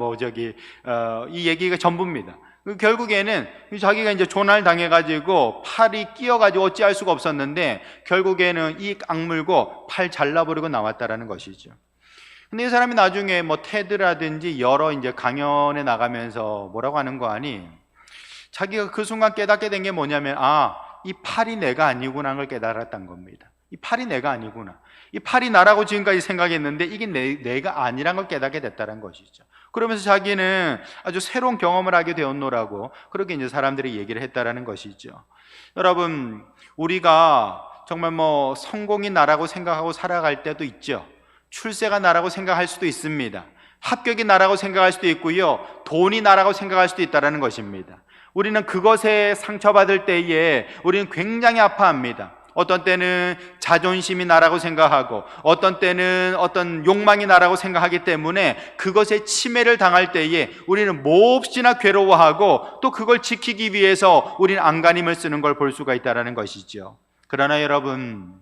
Speaker 1: 이 얘기가 전부입니다. 결국에는 자기가 이제 조날 당해가지고 팔이 끼어가지고 어찌할 수가 없었는데 결국에는 이 악물고 팔 잘라버리고 나왔다라는 것이죠. 근데 이 사람이 나중에 뭐 테드라든지 여러 이제 강연에 나가면서 뭐라고 하는 거 아니? 자기가 그 순간 깨닫게 된 게 뭐냐면, 이 팔이 내가 아니구나 하는 걸 깨달았던 겁니다. 이 팔이 내가 아니구나. 이 팔이 나라고 지금까지 생각했는데 이게 내가 아니란 걸 깨닫게 됐다는 것이죠. 그러면서 자기는 아주 새로운 경험을 하게 되었노라고 그렇게 이제 사람들이 얘기를 했다라는 것이죠. 여러분, 우리가 정말 뭐 성공이 나라고 생각하고 살아갈 때도 있죠. 출세가 나라고 생각할 수도 있습니다. 합격이 나라고 생각할 수도 있고요, 돈이 나라고 생각할 수도 있다는 것입니다. 우리는 그것에 상처받을 때에 우리는 굉장히 아파합니다. 어떤 때는 자존심이 나라고 생각하고 어떤 때는 어떤 욕망이 나라고 생각하기 때문에 그것에 침해를 당할 때에 우리는 몹시나 괴로워하고 또 그걸 지키기 위해서 우리는 안간힘을 쓰는 걸 볼 수가 있다는 것이죠. 그러나 여러분,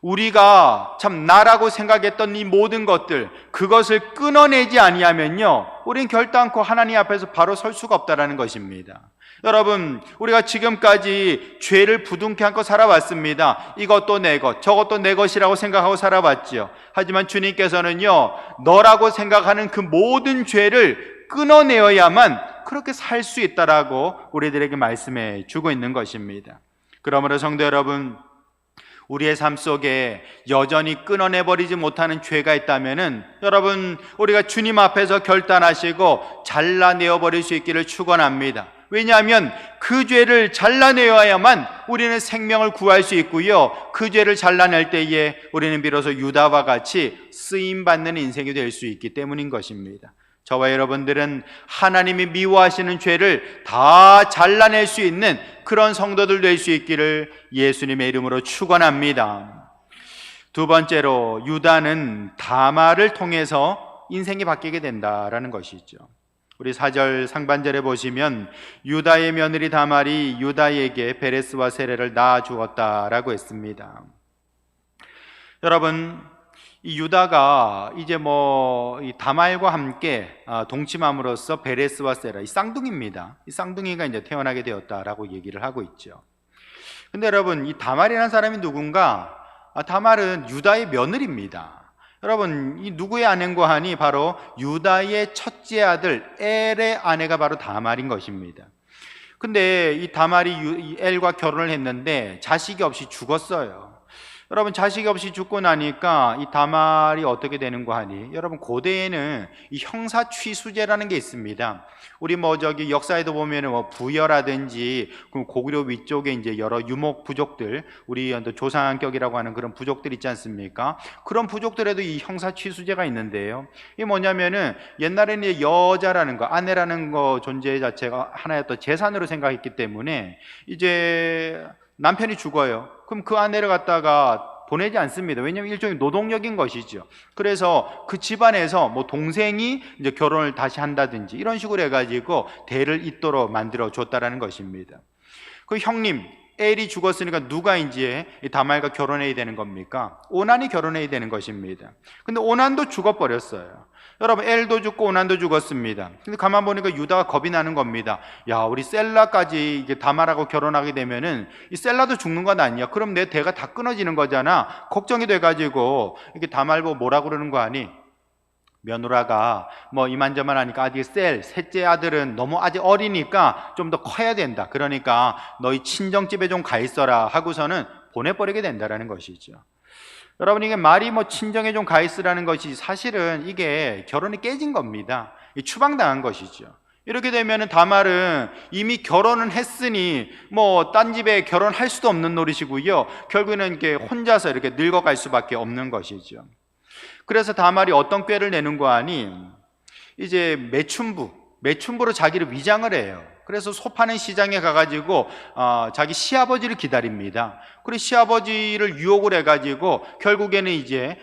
Speaker 1: 우리가 참 나라고 생각했던 이 모든 것들, 그것을 끊어내지 아니하면요, 우리는 결단코 하나님 앞에서 바로 설 수가 없다는 것입니다. 여러분, 우리가 지금까지 죄를 부둥켜 안고 살아왔습니다. 이것도 내 것, 저것도 내 것이라고 생각하고 살아왔지요. 하지만 주님께서는요, 너라고 생각하는 그 모든 죄를 끊어내어야만 그렇게 살 수 있다라고 우리들에게 말씀해 주고 있는 것입니다. 그러므로 성도 여러분, 우리의 삶 속에 여전히 끊어내버리지 못하는 죄가 있다면은 여러분, 우리가 주님 앞에서 결단하시고 잘라내어버릴 수 있기를 축원합니다. 왜냐하면 그 죄를 잘라내어야만 우리는 생명을 구할 수 있고요, 그 죄를 잘라낼 때에 우리는 비로소 유다와 같이 쓰임받는 인생이 될 수 있기 때문인 것입니다. 저와 여러분들은 하나님이 미워하시는 죄를 다 잘라낼 수 있는 그런 성도들 될 수 있기를 예수님의 이름으로 축원합니다. 두 번째로, 유다는 다말을 통해서 인생이 바뀌게 된다라는 것이죠. 우리 4절 상반절에 보시면 유다의 며느리 다말이 유다에게 베레스와 세레를 낳아 주었다라고 했습니다. 여러분, 이 유다가 이제 이 다말과 함께 동침함으로써 베레스와 세라, 이 쌍둥이입니다. 이 쌍둥이가 이제 태어나게 되었다라고 얘기를 하고 있죠. 근데 여러분, 이 다말이라는 사람이 누군가? 다말은 유다의 며느리입니다. 여러분, 이 누구의 아내인고 하니 바로 유다의 첫째 아들 엘의 아내가 바로 다말인 것입니다. 근데 이 다말이 이 엘과 결혼을 했는데 자식이 없이 죽었어요. 여러분, 자식이 없이 죽고 나니까 이 다말이 어떻게 되는고 하니, 여러분, 고대에는 이 형사 취수제라는 게 있습니다. 우리 역사에도 보면은 부여라든지 고구려 위쪽에 이제 여러 유목 부족들, 우리 조상격이라고 하는 그런 부족들 있지 않습니까? 그런 부족들에도 이 형사 취수제가 있는데요. 이게 뭐냐면은 옛날에는 여자라는 거, 아내라는 거 존재 자체가 하나의 또 재산으로 생각했기 때문에 이제 남편이 죽어요. 그럼 그 아내를 갖다가 보내지 않습니다. 왜냐하면 일종의 노동력인 것이죠. 그래서 그 집안에서 동생이 이제 결혼을 다시 한다든지 이런 식으로 해가지고 대를 잇도록 만들어 줬다라는 것입니다. 그 형님 엘이 죽었으니까 누가 이제 다말과 결혼해야 되는 겁니까? 오난이 결혼해야 되는 것입니다. 근데 오난도 죽어버렸어요. 여러분, 엘도 죽고 오난도 죽었습니다. 근데 가만 보니까 유다가 겁이 나는 겁니다. 야, 우리 셀라까지 이게 다말하고 결혼하게 되면은 이 셀라도 죽는 건 아니야. 그럼 내 대가 다 끊어지는 거잖아. 걱정이 돼가지고 이게 다말 보고 뭐라 그러는 거 아니? 며느라가 뭐 이만저만 하니까 아직 셋째 아들은 너무 아직 어리니까 좀 더 커야 된다. 그러니까 너희 친정집에 좀 가 있어라 하고서는 보내버리게 된다라는 것이죠. 여러분, 이게 말이 뭐 친정에 좀 가 있으라는 것이 사실은 이게 결혼이 깨진 겁니다. 추방당한 것이죠. 이렇게 되면은 다말은 이미 결혼은 했으니 뭐 딴 집에 결혼할 수도 없는 노릇이고요. 결국에는 이렇게 혼자서 이렇게 늙어갈 수밖에 없는 것이죠. 그래서 다말이 어떤 꾀를 내는고 하니 이제 매춘부로 자기를 위장을 해요. 그래서 소 파는 시장에 가가지고 자기 시아버지를 기다립니다. 그리고 시아버지를 유혹을 해가지고 결국에는 이제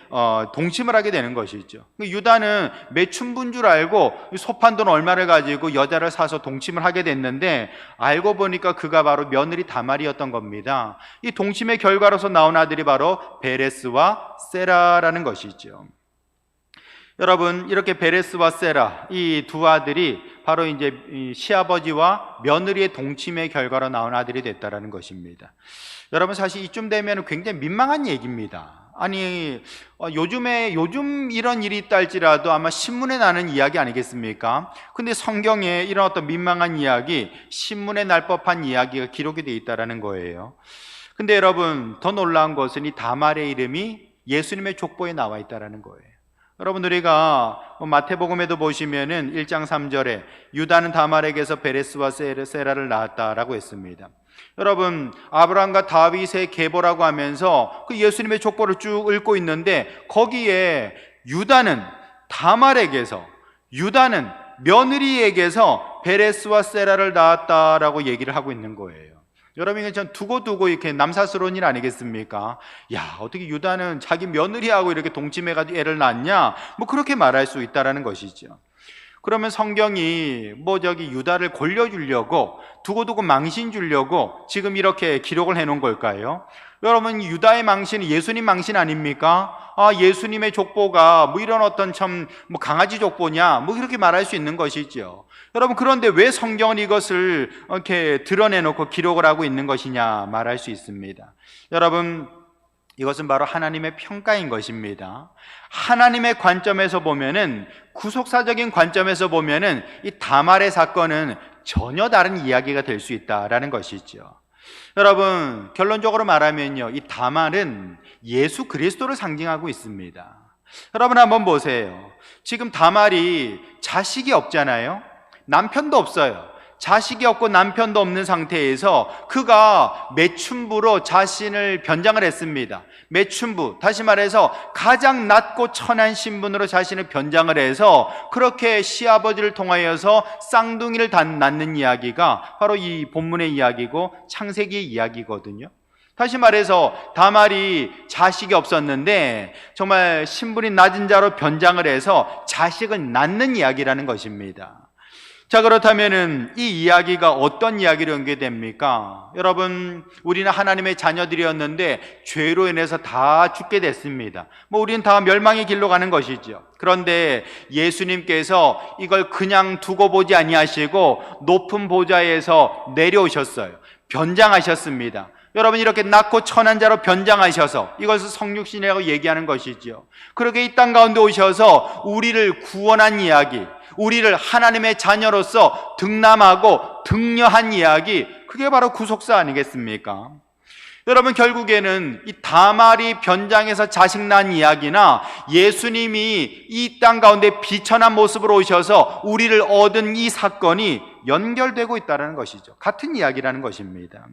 Speaker 1: 동침을 하게 되는 것이죠. 유다는 매춘부인 줄 알고 소 판 돈 얼마를 가지고 여자를 사서 동침을 하게 됐는데 알고 보니까 그가 바로 며느리 다말이었던 겁니다. 이 동침의 결과로서 나온 아들이 바로 베레스와 세라라는 것이죠. 여러분, 이렇게 베레스와 세라 이 두 아들이 바로 이제 시아버지와 며느리의 동침의 결과로 나온 아들이 됐다라는 것입니다. 여러분, 사실 이쯤 되면 굉장히 민망한 얘기입니다. 아니, 요즘 이런 일이 있다 할지라도 아마 신문에 나는 이야기 아니겠습니까? 근데 성경에 이런 어떤 민망한 이야기, 신문에 날 법한 이야기가 기록이 되어 있다라는 거예요. 근데 여러분, 더 놀라운 것은 이 다말의 이름이 예수님의 족보에 나와 있다라는 거예요. 여러분, 우리가 마태복음에도 보시면은 1장 3절에 유다는 다말에게서 베레스와 세라를 낳았다라고 했습니다. 여러분, 아브라함과 다윗의 계보라고 하면서 그 예수님의 족보를 쭉 읽고 있는데 거기에 유다는 며느리에게서 베레스와 세라를 낳았다라고 얘기를 하고 있는 거예요. 여러분, 이건 전 두고두고 이렇게 남사스러운 일 아니겠습니까? 야, 어떻게 유다는 자기 며느리하고 이렇게 동침해가지고 애를 낳았냐? 뭐 그렇게 말할 수 있다라는 것이죠. 그러면 성경이 유다를 골려주려고 두고두고 망신 주려고 지금 이렇게 기록을 해놓은 걸까요? 여러분, 유다의 망신은 예수님 망신 아닙니까? 예수님의 족보가 이런 어떤 강아지 족보냐? 이렇게 말할 수 있는 것이죠. 여러분, 그런데 왜 성경은 이것을 이렇게 드러내놓고 기록을 하고 있는 것이냐 말할 수 있습니다. 여러분, 이것은 바로 하나님의 평가인 것입니다. 하나님의 관점에서 보면은, 구속사적인 관점에서 보면은 이 다말의 사건은 전혀 다른 이야기가 될 수 있다라는 것이죠. 여러분, 결론적으로 말하면요, 이 다말은 예수 그리스도를 상징하고 있습니다. 여러분, 한번 보세요. 지금 다말이 자식이 없잖아요. 남편도 없어요. 자식이 없고 남편도 없는 상태에서 그가 매춘부로 자신을 변장을 했습니다. 매춘부, 다시 말해서 가장 낮고 천한 신분으로 자신을 변장을 해서 그렇게 시아버지를 통하여서 쌍둥이를 낳는 이야기가 바로 이 본문의 이야기고 창세기의 이야기거든요. 다시 말해서 다말이 자식이 없었는데 정말 신분이 낮은 자로 변장을 해서 자식을 낳는 이야기라는 것입니다. 자, 그렇다면은 이 이야기가 어떤 이야기로 연계됩니까? 여러분, 우리는 하나님의 자녀들이었는데 죄로 인해서 다 죽게 됐습니다. 우리는 다 멸망의 길로 가는 것이죠. 그런데 예수님께서 이걸 그냥 두고 보지 아니하시고 높은 보좌에서 내려오셨어요. 변장하셨습니다. 여러분, 이렇게 낮고 천한 자로 변장하셔서 이것을 성육신이라고 얘기하는 것이죠. 그렇게 이 땅 가운데 오셔서 우리를 구원한 이야기, 우리를 하나님의 자녀로서 등남하고 등려한 이야기, 그게 바로 구속사 아니겠습니까? 여러분, 결국에는 이 다말이 변장해서 자식 낳은 이야기나 예수님이 이 땅 가운데 비천한 모습으로 오셔서 우리를 얻은 이 사건이 연결되고 있다는 것이죠. 같은 이야기라는 것입니다.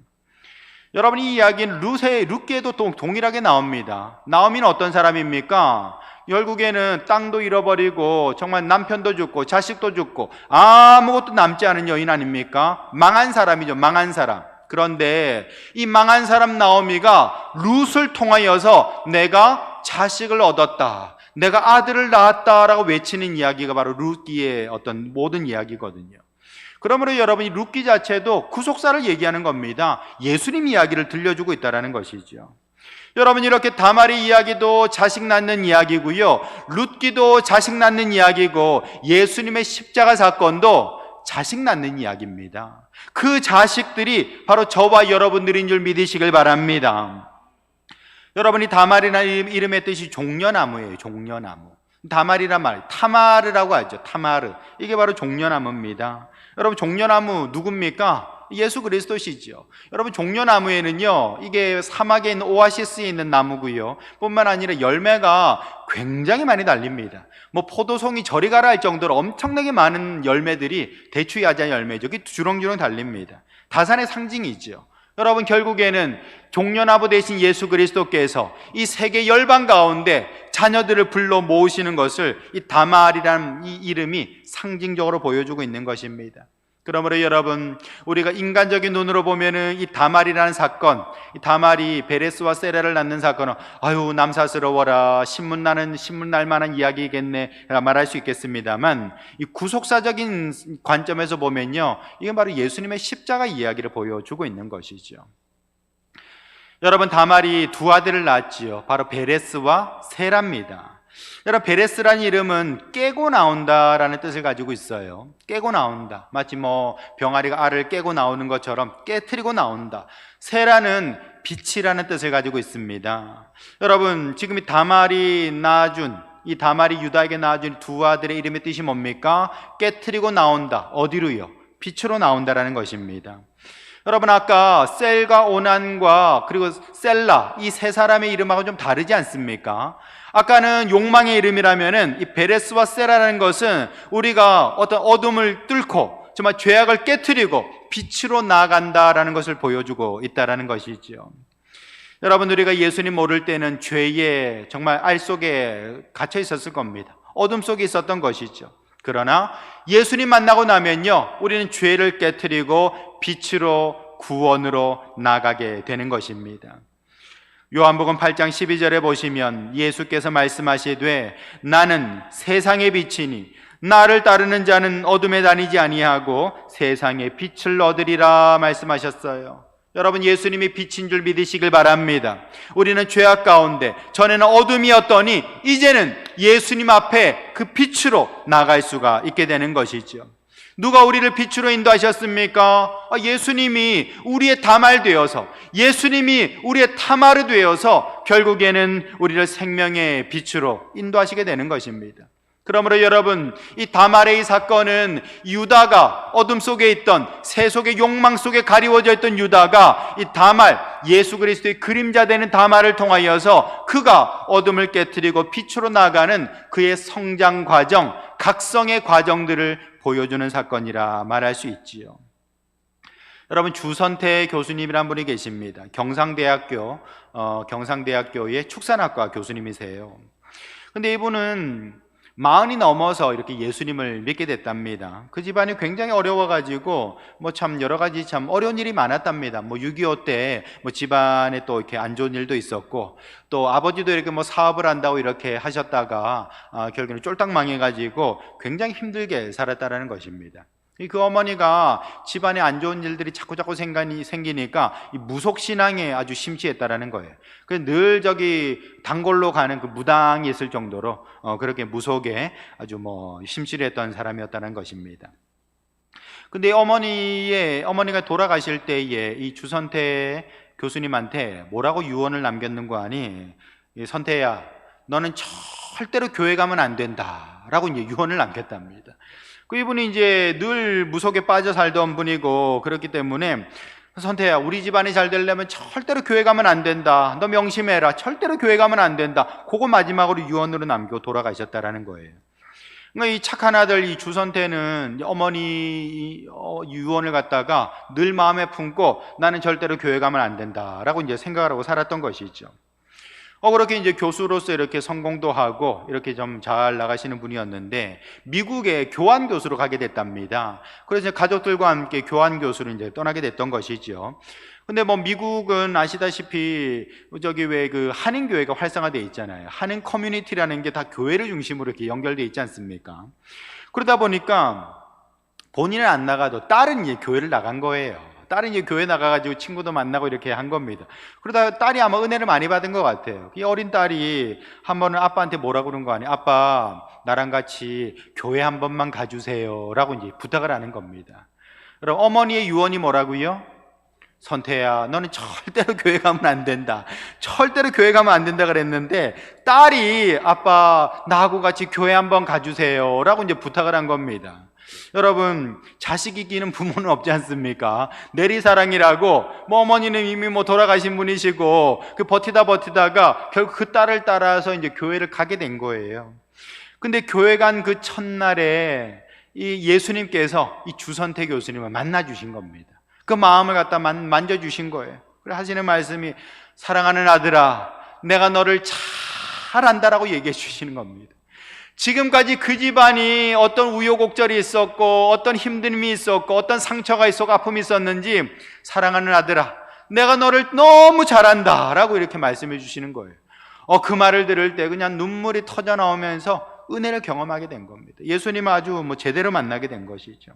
Speaker 1: 여러분, 이 이야기는 룻기에도 동일하게 나옵니다. 나오미는 어떤 사람입니까? 결국에는 땅도 잃어버리고 정말 남편도 죽고 자식도 죽고 아무것도 남지 않은 여인 아닙니까? 망한 사람이죠. 망한 사람. 그런데 이 망한 사람 나오미가 룻을 통하여서 내가 자식을 얻었다, 내가 아들을 낳았다라고 외치는 이야기가 바로 룻기의 어떤 모든 이야기거든요. 그러므로 여러분이 룻기 자체도 구속사를 얘기하는 겁니다. 예수님 이야기를 들려주고 있다는 것이죠. 여러분, 이렇게 다말의 이야기도 자식 낳는 이야기고요, 룻기도 자식 낳는 이야기고, 예수님의 십자가 사건도 자식 낳는 이야기입니다. 그 자식들이 바로 저와 여러분들인 줄 믿으시길 바랍니다. 여러분이 다말이라는 이름의 뜻이 종려나무예요. 종려나무. 다말이란 말, 타마르라고 하죠. 타마르. 이게 바로 종려나무입니다. 여러분, 종려나무 누굽니까? 예수 그리스도시죠. 여러분, 종려나무에는요, 이게 사막에 있는 오아시스에 있는 나무고요, 뿐만 아니라 열매가 굉장히 많이 달립니다. 뭐 포도송이 저리 가라 할 정도로 엄청나게 많은 열매들이, 대추야자 열매죠, 이게 주렁주렁 달립니다. 다산의 상징이죠. 여러분, 결국에는 종려나무 대신 예수 그리스도께서 이 세계 열방 가운데 자녀들을 불러 모으시는 것을 이 다말이라는 이 이름이 상징적으로 보여주고 있는 것입니다. 그러므로 여러분, 우리가 인간적인 눈으로 보면은 이 다말이라는 사건, 이 다말이 베레스와 세라를 낳는 사건은 아유 남사스러워라, 신문 날 만한 이야기겠네 말할 수 있겠습니다만, 이 구속사적인 관점에서 보면요, 이건 바로 예수님의 십자가 이야기를 보여주고 있는 것이죠. 여러분, 다말이 두 아들을 낳았지요. 바로 베레스와 세라입니다. 여러분, 베레스라는 이름은 깨고 나온다라는 뜻을 가지고 있어요. 깨고 나온다. 마치 뭐 병아리가 알을 깨고 나오는 것처럼 깨트리고 나온다. 세라는 빛이라는 뜻을 가지고 있습니다. 여러분, 지금 이 다말이 유다에게 낳아준 두 아들의 이름의 뜻이 뭡니까? 깨트리고 나온다. 어디로요? 빛으로 나온다라는 것입니다. 여러분, 아까 셀과 오난과 그리고 셀라, 이 세 사람의 이름하고 좀 다르지 않습니까? 아까는 욕망의 이름이라면은 이 베레스와 세라라는 것은 우리가 어떤 어둠을 뚫고 정말 죄악을 깨트리고 빛으로 나아간다라는 것을 보여주고 있다라는 것이죠. 여러분, 우리가 예수님 모를 때는 죄의 정말 알 속에 갇혀 있었을 겁니다. 어둠 속에 있었던 것이죠. 그러나 예수님 만나고 나면요, 우리는 죄를 깨트리고 빛으로, 구원으로 나가게 되는 것입니다. 요한복음 8장 12절에 보시면 예수께서 말씀하시되 나는 세상의 빛이니 나를 따르는 자는 어둠에 다니지 아니하고 세상의 빛을 얻으리라 말씀하셨어요. 여러분, 예수님이 빛인 줄 믿으시길 바랍니다. 우리는 죄악 가운데 전에는 어둠이었더니 이제는 예수님 앞에 그 빛으로 나갈 수가 있게 되는 것이죠. 누가 우리를 빛으로 인도하셨습니까? 예수님이 우리의 다말 되어서, 예수님이 우리의 타마르 되어서 결국에는 우리를 생명의 빛으로 인도하시게 되는 것입니다. 그러므로 여러분, 이 다말의 이 사건은 유다가 어둠 속에 있던, 세속의 욕망 속에 가리워져 있던 유다가 이 다말, 예수 그리스도의 그림자 되는 다말을 통하여서 그가 어둠을 깨트리고 빛으로 나가는 그의 성장 과정, 각성의 과정들을 보여주는 사건이라 말할 수 있지요. 여러분, 주선태 교수님이란 분이 계십니다. 경상대학교의 축산학과 교수님이세요. 근데 이분은 40이 넘어서 이렇게 예수님을 믿게 됐답니다. 그 집안이 굉장히 어려워가지고 참 여러 가지 참 어려운 일이 많았답니다. 6.25 때 집안에 또 이렇게 안 좋은 일도 있었고, 또 아버지도 이렇게 사업을 한다고 이렇게 하셨다가 결국에는 쫄딱 망해가지고 굉장히 힘들게 살았다라는 것입니다. 그 어머니가 집안에 안 좋은 일들이 자꾸 생기니까 이 무속신앙에 아주 심취했다라는 거예요. 그래서 늘 단골로 가는 그 무당이 있을 정도로 그렇게 무속에 아주 심취를 했던 사람이었다는 것입니다. 근데 어머니가 돌아가실 때에 이 주선태 교수님한테 뭐라고 유언을 남겼는가 하니, 선태야, 너는 절대로 교회 가면 안 된다라고 이제 유언을 남겼답니다. 그 이분이 이제 늘 무속에 빠져 살던 분이고, 그렇기 때문에 선태야, 우리 집안이 잘 되려면 절대로 교회 가면 안 된다. 너 명심해라. 절대로 교회 가면 안 된다. 그거 마지막으로 유언으로 남기고 돌아가셨다라는 거예요. 그러니까 이 착한 아들 이 주선태는 어머니 유언을 갖다가 늘 마음에 품고 나는 절대로 교회 가면 안 된다라고 이제 생각을 하고 살았던 것이죠. 그렇게 이제 교수로서 이렇게 성공도 하고 이렇게 좀 잘 나가시는 분이었는데 미국에 교환 교수로 가게 됐답니다. 그래서 가족들과 함께 교환 교수로 이제 떠나게 됐던 것이죠. 근데 미국은 아시다시피 왜 그 한인 교회가 활성화되어 있잖아요. 한인 커뮤니티라는 게 다 교회를 중심으로 이렇게 연결되어 있지 않습니까? 그러다 보니까 본인은 안 나가도 딸은 이제 교회를 나간 거예요. 딸은 이제 교회 나가가지고 친구도 만나고 이렇게 한 겁니다. 그러다 딸이 아마 은혜를 많이 받은 것 같아요. 이 어린 딸이 한 번은 아빠한테 뭐라고 그런 거 아니에요? 아빠, 나랑 같이 교회 한 번만 가주세요 라고 이제 부탁을 하는 겁니다. 그럼 어머니의 유언이 뭐라고요? 선태야, 너는 절대로 교회 가면 안 된다. 절대로 교회 가면 안 된다 그랬는데 딸이 아빠 나하고 같이 교회 한번 가주세요 라고 이제 부탁을 한 겁니다. 여러분, 자식 이기는 부모는 없지 않습니까? 내리사랑이라고 어머니는 이미 돌아가신 분이시고 버티다가 결국 그 딸을 따라서 이제 교회를 가게 된 거예요. 근데 교회 간 그 첫날에 이 예수님께서 이 주선태 교수님을 만나 주신 겁니다. 그 마음을 갖다 만져주신 거예요. 그래 하시는 말씀이 사랑하는 아들아, 내가 너를 잘 안다라고 얘기해 주시는 겁니다. 지금까지 그 집안이 어떤 우여곡절이 있었고 어떤 힘듦이 있었고 어떤 상처가 있었고 아픔이 있었는지 사랑하는 아들아, 내가 너를 너무 잘 안다 라고 이렇게 말씀해 주시는 거예요. 그 말을 들을 때 그냥 눈물이 터져 나오면서 은혜를 경험하게 된 겁니다. 예수님을 아주 제대로 만나게 된 것이죠.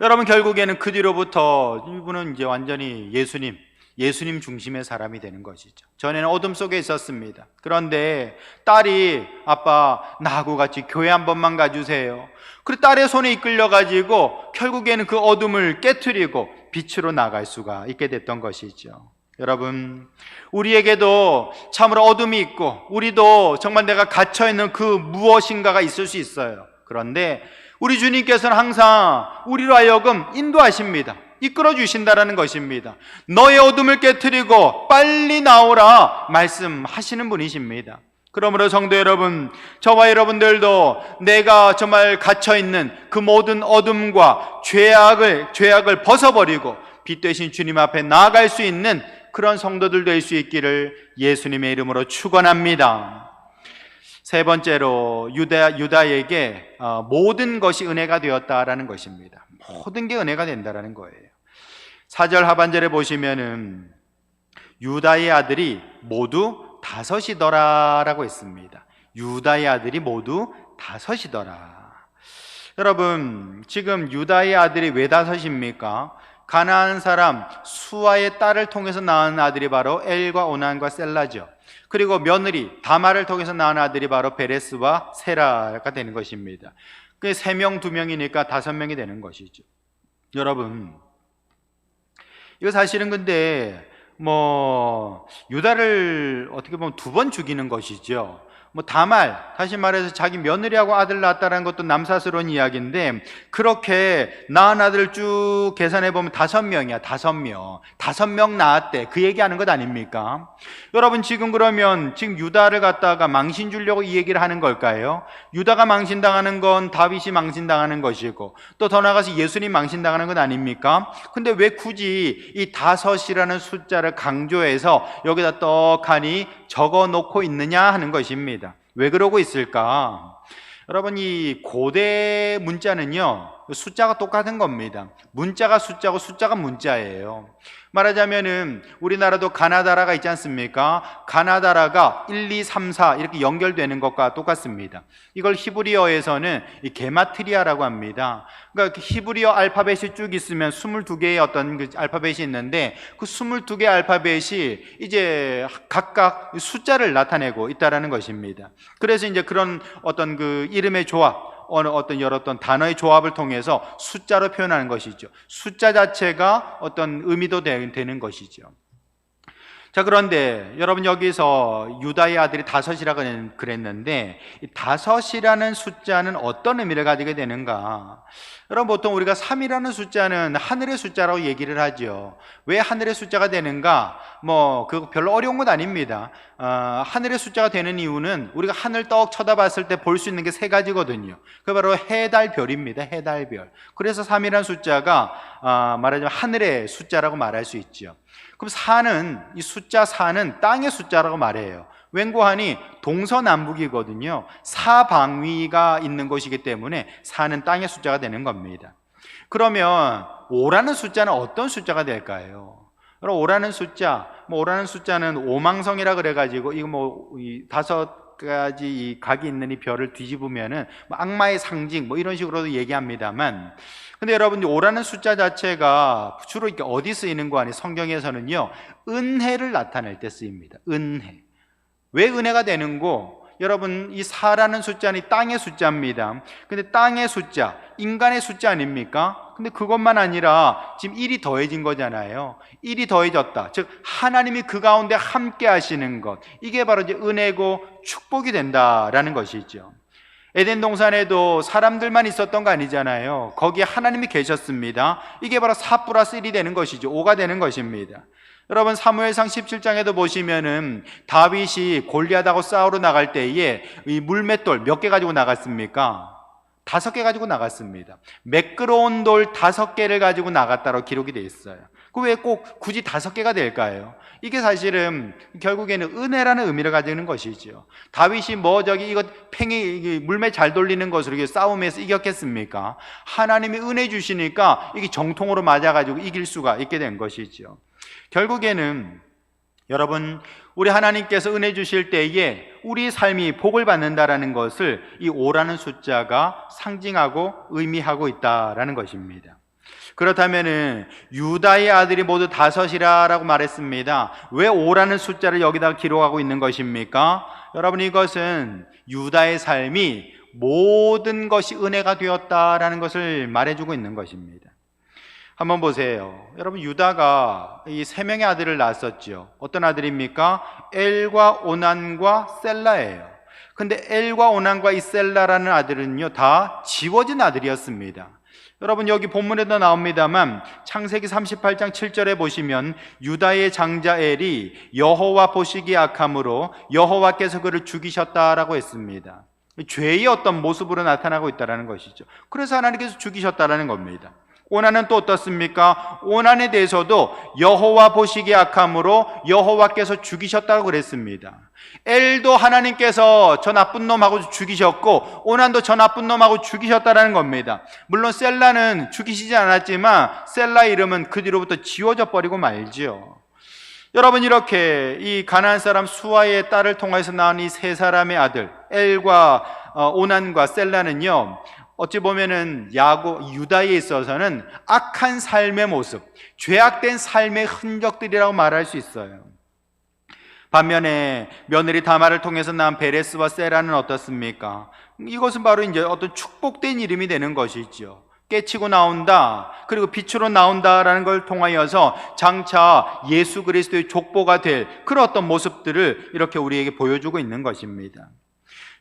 Speaker 1: 여러분, 결국에는 그 뒤로부터 이분은 이제 완전히 예수님 중심의 사람이 되는 것이죠. 전에는 어둠 속에 있었습니다. 그런데 딸이 아빠 나하고 같이 교회 한 번만 가주세요. 그리고 딸의 손에 이끌려가지고 결국에는 그 어둠을 깨트리고 빛으로 나갈 수가 있게 됐던 것이죠. 여러분, 우리에게도 참으로 어둠이 있고 우리도 정말 내가 갇혀있는 그 무엇인가가 있을 수 있어요. 그런데 우리 주님께서는 항상 우리로 하여금 인도하십니다. 이끌어 주신다라는 것입니다. 너의 어둠을 깨트리고 빨리 나오라 말씀하시는 분이십니다. 그러므로 성도 여러분, 저와 여러분들도 내가 정말 갇혀있는 그 모든 어둠과 죄악을 벗어버리고 빛 되신 주님 앞에 나아갈 수 있는 그런 성도들 될 수 있기를 예수님의 이름으로 축원합니다. 세 번째로 유다에게 모든 것이 은혜가 되었다라는 것입니다. 모든 게 은혜가 된다라는 거예요. 4절 하반절에 보시면은 유다의 아들이 모두 5이더라라고 했습니다. 유다의 아들이 모두 5이더라. 여러분, 지금 유다의 아들이 왜 5입니까? 가나안 사람 수아의 딸을 통해서 낳은 아들이 바로 엘과 오난과 셀라죠. 그리고 며느리 다말을 통해서 낳은 아들이 바로 베레스와 세라가 되는 것입니다. 그 3명, 2명이니까 5명이 되는 것이죠. 여러분, 이거 사실은 근데 유다를 어떻게 보면 2번 죽이는 것이죠. 다말, 다시 말해서 자기 며느리하고 아들 낳았다는 것도 남사스러운 이야기인데 그렇게 낳은 아들을 쭉 계산해 보면 5명이야. 5명 낳았대. 그 얘기하는 것 아닙니까? 여러분, 지금 유다를 갖다가 망신 주려고 이 얘기를 하는 걸까요? 유다가 망신당하는 건 다윗이 망신당하는 것이고 또 더 나아가서 예수님 망신당하는 것 아닙니까? 근데 왜 굳이 이 5이라는 숫자를 강조해서 여기다 떡하니 적어놓고 있느냐 하는 것입니다. 왜 그러고 있을까? 여러분, 이 고대 문자는요 숫자가 똑같은 겁니다. 문자가 숫자고 숫자가 문자예요. 말하자면은 우리나라도 가나다라가 있지 않습니까? 가나다라가 1, 2, 3, 4 이렇게 연결되는 것과 똑같습니다. 이걸 히브리어에서는 이 게마트리아라고 합니다. 그러니까 히브리어 알파벳이 쭉 있으면 22개의 어떤 그 알파벳이 있는데 그 22개의 알파벳이 이제 각각 숫자를 나타내고 있다라는 것입니다. 그래서 이제 그런 어떤 그 이름의 조합, 어떤 여러 단어의 조합을 통해서 숫자로 표현하는 것이죠. 숫자 자체가 어떤 의미도 되는 것이죠. 자, 그런데 여러분, 여기서 유다의 아들이 5이라고 그랬는데 이 5이라는 숫자는 어떤 의미를 가지게 되는가? 여러분, 보통 우리가 3이라는 숫자는 하늘의 숫자라고 얘기를 하죠. 왜 하늘의 숫자가 되는가? 그거 별로 어려운 건 아닙니다. 하늘의 숫자가 되는 이유는 우리가 하늘 떡 쳐다봤을 때 볼 수 있는 게 3가지거든요. 그게 바로 해, 달, 별입니다. 해, 달, 별. 그래서 3이라는 숫자가 말하자면 하늘의 숫자라고 말할 수 있죠. 그럼 이 숫자 4는 땅의 숫자라고 말해요. 왠고하니 동서남북이거든요. 사방위가 있는 곳이기 때문에 4는 땅의 숫자가 되는 겁니다. 그러면 5라는 숫자는 어떤 숫자가 될까요? 5라는 숫자는 오망성이라 그래가지고 이거 이 5가지 이 각이 있는 이 별을 뒤집으면은 악마의 상징 이런 식으로도 얘기합니다만, 근데 여러분, 5라는 숫자 자체가 주로 이렇게 어디 쓰이는 거 아니? 성경에서는요 은혜를 나타낼 때 쓰입니다. 은혜. 왜 은혜가 되는고? 여러분 이 4라는 숫자는 땅의 숫자입니다. 근데 땅의 숫자, 인간의 숫자 아닙니까? 근데 그것만 아니라 지금 1이 더해진 거잖아요. 1이 더해졌다. 즉 하나님이 그 가운데 함께 하시는 것, 이게 바로 이제 은혜고 축복이 된다라는 것이죠. 에덴 동산에도 사람들만 있었던 거 아니잖아요. 거기에 하나님이 계셨습니다. 이게 바로 4 플러스 1이 되는 것이죠. 5가 되는 것입니다. 여러분 사무엘상 17장에도 보시면은 다윗이 골리앗하고 싸우러 나갈 때에 이 물맷돌 몇 개 가지고 나갔습니까? 5개 가지고 나갔습니다. 매끄러운 돌 5개를 가지고 나갔다고 기록이 되어 있어요. 그 왜 꼭 굳이 5개가 될까요? 이게 사실은 결국에는 은혜라는 의미를 가지는 것이죠. 다윗이 이거 팽이 물매 잘 돌리는 것으로 이게 싸움에서 이겼겠습니까? 하나님이 은혜 주시니까 이게 정통으로 맞아가지고 이길 수가 있게 된 것이죠. 결국에는 여러분 우리 하나님께서 은혜 주실 때에 우리 삶이 복을 받는다라는 것을 이 5라는 숫자가 상징하고 의미하고 있다라는 것입니다. 그렇다면은 유다의 아들이 모두 5이라고 말했습니다. 왜 5라는 숫자를 여기다가 기록하고 있는 것입니까? 여러분 이것은 유다의 삶이 모든 것이 은혜가 되었다라는 것을 말해주고 있는 것입니다. 한번 보세요. 여러분 유다가 이 3명의 아들을 낳았었죠. 어떤 아들입니까? 엘과 오난과 셀라예요. 근데 엘과 오난과 이 셀라라는 아들은요 다 지워진 아들이었습니다. 여러분 여기 본문에도 나옵니다만 창세기 38장 7절에 보시면 유다의 장자 엘이 여호와 보시기에 악함으로 여호와께서 그를 죽이셨다라고 했습니다. 죄의 어떤 모습으로 나타나고 있다는 것이죠. 그래서 하나님께서 죽이셨다는 겁니다. 오난은 또 어떻습니까? 오난에 대해서도 여호와 보시기에 악함으로 여호와께서 죽이셨다고 그랬습니다. 엘도 하나님께서 저 나쁜 놈하고 죽이셨고 오난도 저 나쁜 놈하고 죽이셨다는 겁니다. 물론 셀라는 죽이시지 않았지만 셀라의 이름은 그 뒤로부터 지워져 버리고 말지요. 여러분 이렇게 이 가나안 사람 수아의 딸을 통해서 낳은 이 3사람의 아들 엘과 오난과 셀라는요 어찌 보면은 유다에 있어서는 악한 삶의 모습, 죄악된 삶의 흔적들이라고 말할 수 있어요. 반면에 며느리 다말을 통해서 낳은 베레스와 세라는 어떻습니까? 이것은 바로 이제 어떤 축복된 이름이 되는 것이죠. 깨치고 나온다, 그리고 빛으로 나온다라는 걸 통하여서 장차 예수 그리스도의 족보가 될 그런 어떤 모습들을 이렇게 우리에게 보여주고 있는 것입니다.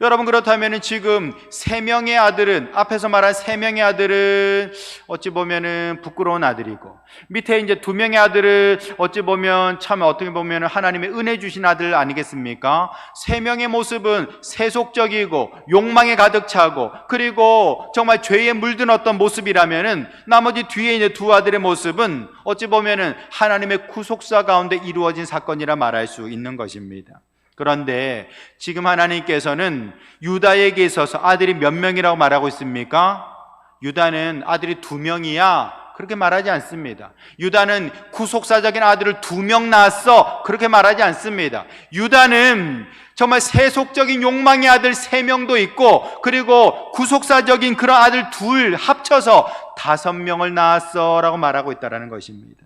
Speaker 1: 여러분 그렇다면 지금 3명의 아들은 앞에서 말한 3명의 아들은 어찌 보면은 부끄러운 아들이고 밑에 이제 2명의 아들은 어찌 보면 참 어떻게 보면 하나님의 은혜 주신 아들 아니겠습니까? 3명의 모습은 세속적이고 욕망에 가득 차고 그리고 정말 죄에 물든 어떤 모습이라면은 나머지 뒤에 이제 2 아들의 모습은 어찌 보면은 하나님의 구속사 가운데 이루어진 사건이라 말할 수 있는 것입니다. 그런데 지금 하나님께서는 유다에게 있어서 아들이 몇 명이라고 말하고 있습니까? 유다는 아들이 2명이야 그렇게 말하지 않습니다. 유다는 구속사적인 아들을 2명 낳았어 그렇게 말하지 않습니다. 유다는 정말 세속적인 욕망의 아들 3명도 있고 그리고 구속사적인 그런 아들 2 합쳐서 5명을 낳았어 라고 말하고 있다는 것입니다.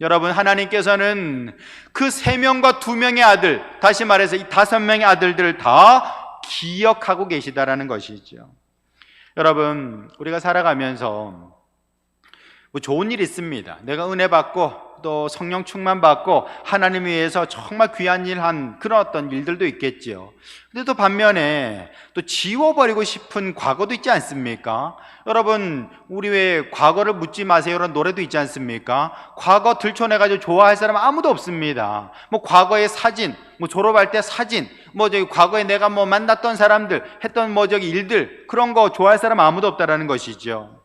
Speaker 1: 여러분 하나님께서는 그 3명과 2명의 아들, 다시 말해서 이 5명의 아들들을 다 기억하고 계시다라는 것이죠. 여러분 우리가 살아가면서 뭐 좋은 일 있습니다. 내가 은혜 받고 또 성령 충만 받고 하나님 위해서 정말 귀한 일 한 그런 어떤 일들도 있겠지요. 근데 또 반면에 또 지워버리고 싶은 과거도 있지 않습니까? 여러분 우리 왜 과거를 묻지 마세요라는 노래도 있지 않습니까? 과거 들춰내가지고 좋아할 사람은 아무도 없습니다. 뭐 과거의 사진, 뭐 졸업할 때 사진, 뭐 저기 과거에 내가 뭐 만났던 사람들 했던 뭐 저기 일들 그런 거 좋아할 사람 아무도 없다라는 것이죠.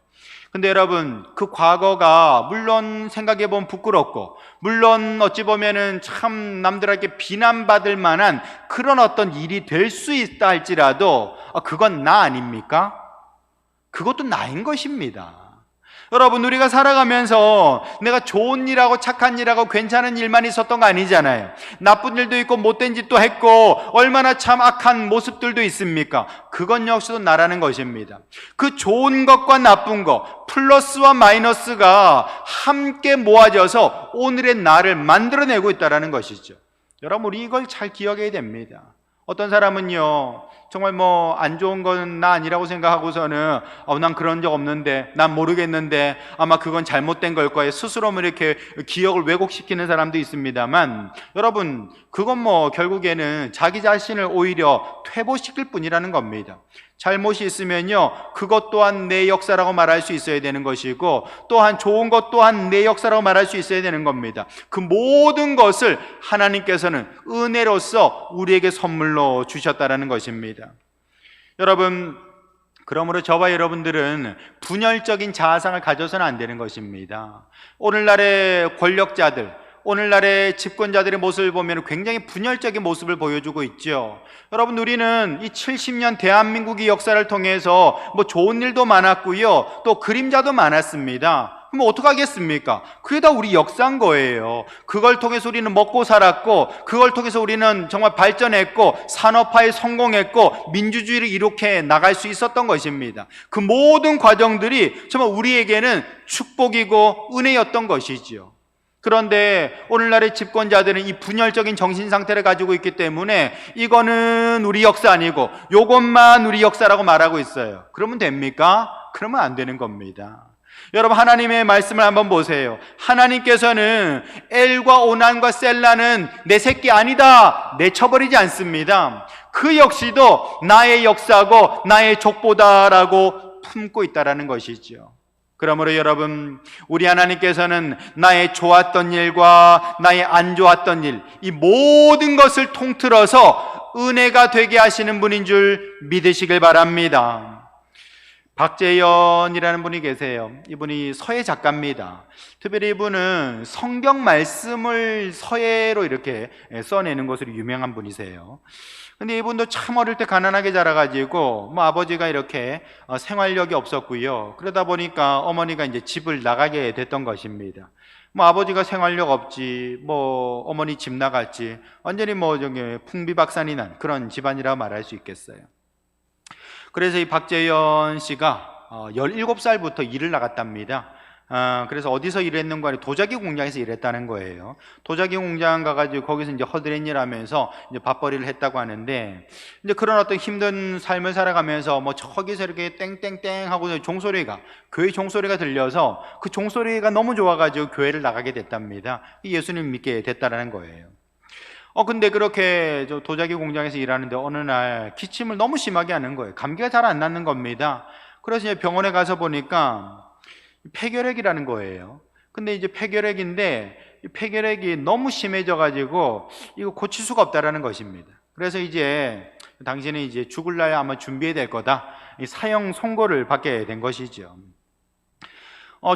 Speaker 1: 근데 여러분 그 과거가 물론 생각해보면 부끄럽고 물론 어찌 보면은 참 남들에게 비난받을 만한 그런 어떤 일이 될 수 있다 할지라도 그건 나 아닙니까? 그것도 나인 것입니다. 여러분 우리가 살아가면서 내가 좋은 일하고 착한 일하고 괜찮은 일만 있었던 거 아니잖아요. 나쁜 일도 있고 못된 짓도 했고 얼마나 참 악한 모습들도 있습니까? 그건 역시도 나라는 것입니다. 그 좋은 것과 나쁜 것 플러스와 마이너스가 함께 모아져서 오늘의 나를 만들어내고 있다는 것이죠. 여러분 우리 이걸 잘 기억해야 됩니다. 어떤 사람은요, 정말 뭐 안 좋은 건 나 아니라고 생각하고서는 난 그런 적 없는데, 난 모르겠는데 아마 그건 잘못된 걸 거예요. 스스로 이렇게 기억을 왜곡시키는 사람도 있습니다만, 여러분, 그건 뭐 결국에는 자기 자신을 오히려 퇴보시킬 뿐이라는 겁니다. 잘못이 있으면요, 그것 또한 내 역사라고 말할 수 있어야 되는 것이고, 또한 좋은 것 또한 내 역사라고 말할 수 있어야 되는 겁니다. 그 모든 것을 하나님께서는 은혜로서 우리에게 선물로 주셨다라는 것입니다. 여러분, 그러므로 저와 여러분들은 분열적인 자아상을 가져서는 안 되는 것입니다. 오늘날의 권력자들, 오늘날의 집권자들의 모습을 보면 굉장히 분열적인 모습을 보여주고 있죠. 여러분, 우리는 이 70년 대한민국의 역사를 통해서 뭐 좋은 일도 많았고요, 또 그림자도 많았습니다. 그럼 어떡하겠습니까? 그게 다 우리 역사인 거예요. 그걸 통해서 우리는 먹고 살았고, 그걸 통해서 우리는 정말 발전했고, 산업화에 성공했고, 민주주의를 이렇게 나갈 수 있었던 것입니다. 그 모든 과정들이 정말 우리에게는 축복이고 은혜였던 것이지요. 그런데 오늘날의 집권자들은 이 분열적인 정신 상태를 가지고 있기 때문에 이거는 우리 역사 아니고 요것만 우리 역사라고 말하고 있어요. 그러면 됩니까? 그러면 안 되는 겁니다. 여러분, 하나님의 말씀을 한번 보세요. 하나님께서는 엘과 오난과 셀라는 내 새끼 아니다 내쳐버리지 않습니다. 그 역시도 나의 역사고 나의 족보다라고 품고 있다라는 것이죠. 그러므로 여러분, 우리 하나님께서는 나의 좋았던 일과 나의 안 좋았던 일, 이 모든 것을 통틀어서 은혜가 되게 하시는 분인 줄 믿으시길 바랍니다. 박재현이라는 분이 계세요. 이분이 서예 작가입니다. 특별히 이분은 성경 말씀을 서예로 이렇게 써내는 것으로 유명한 분이세요. 근데 이분도 참 어릴 때 가난하게 자라가지고 뭐 아버지가 이렇게 생활력이 없었고요. 그러다 보니까 어머니가 이제 집을 나가게 됐던 것입니다. 뭐 아버지가 생활력 없지, 뭐 어머니 집 나갔지, 완전히 뭐 저기 풍비박산이 난 그런 집안이라고 말할 수 있겠어요. 그래서 이 박재현 씨가 17살부터 일을 나갔답니다. 그래서 어디서 일했는가 하니 도자기 공장에서 일했다는 거예요. 도자기 공장 가가지고 거기서 이제 허드렛 일하면서 이제 밥벌이를 했다고 하는데, 이제 그런 어떤 힘든 삶을 살아가면서 뭐 저기서 이렇게 땡땡땡 하고 종소리가, 교회 종소리가 들려서 그 종소리가 너무 좋아가지고 교회를 나가게 됐답니다. 예수님 믿게 됐다라는 거예요. 근데 그렇게 저 도자기 공장에서 일하는데 어느 날 기침을 너무 심하게 하는 거예요. 감기가 잘 안 낫는 겁니다. 그래서 이제 병원에 가서 보니까 폐결핵이라는 거예요. 근데 이제 폐결핵인데 이 폐결핵이 너무 심해져 가지고 이거 고칠 수가 없다라는 것입니다. 그래서 이제 당신은 이제 죽을 날 아마 준비해야 될 거다, 이 사형 선고를 받게 된 것이죠.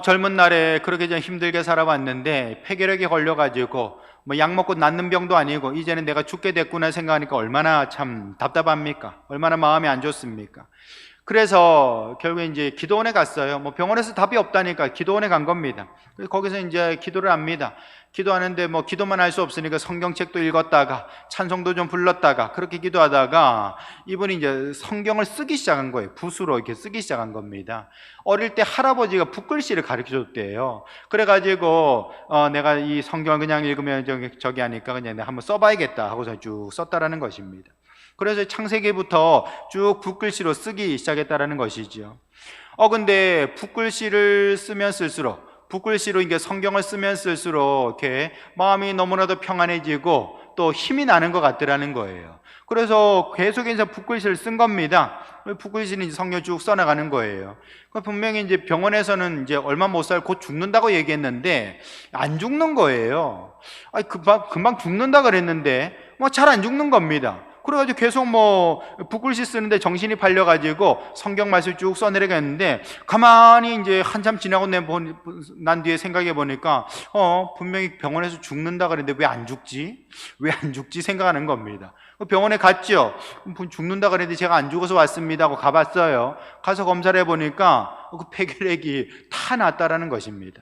Speaker 1: 젊은 날에 그렇게 좀 힘들게 살아왔는데 폐결핵에 걸려가지고 뭐 약 먹고 낫는 병도 아니고 이제는 내가 죽게 됐구나 생각하니까 얼마나 참 답답합니까? 얼마나 마음이 안 좋습니까? 그래서 결국에 이제 기도원에 갔어요. 뭐 병원에서 답이 없다니까 기도원에 간 겁니다. 그래서 거기서 이제 기도를 합니다. 기도하는데 뭐 기도만 할 수 없으니까 성경책도 읽었다가 찬송도 좀 불렀다가 그렇게 기도하다가 이분이 이제 성경을 쓰기 시작한 거예요. 붓으로 이렇게 쓰기 시작한 겁니다. 어릴 때 할아버지가 붓글씨를 가르쳐 줬대요. 그래가지고 내가 이 성경을 그냥 읽으면 저기 하니까 그냥 내가 한번 써봐야겠다 하고서 쭉 썼다라는 것입니다. 그래서 창세기부터 쭉 붓글씨로 쓰기 시작했다라는 것이죠. 근데 붓글씨를 쓰면 쓸수록, 붓글씨로 이게 성경을 쓰면 쓸수록 이렇게 마음이 너무나도 평안해지고 또 힘이 나는 것 같더라는 거예요. 그래서 계속해서 붓글씨를 쓴 겁니다. 붓글씨는 성경 쭉 써나가는 거예요. 분명히 이제 병원에서는 이제 얼마 못 살, 곧 죽는다고 얘기했는데 안 죽는 거예요. 금방 죽는다 그랬는데 뭐 잘 안 죽는 겁니다. 그래가지고 계속 뭐 붓글씨 쓰는데 정신이 팔려가지고 성경 말씀 쭉 써내려갔는데 가만히 이제 한참 지나고 난 뒤에 생각해 보니까 분명히 병원에서 죽는다 그랬는데 왜 안 죽지? 왜 안 죽지? 생각하는 겁니다. 병원에 갔죠. 죽는다 그랬는데 제가 안 죽어서 왔습니다 하고 가봤어요. 가서 검사를 해보니까 그 폐결핵이 다 났다라는 것입니다.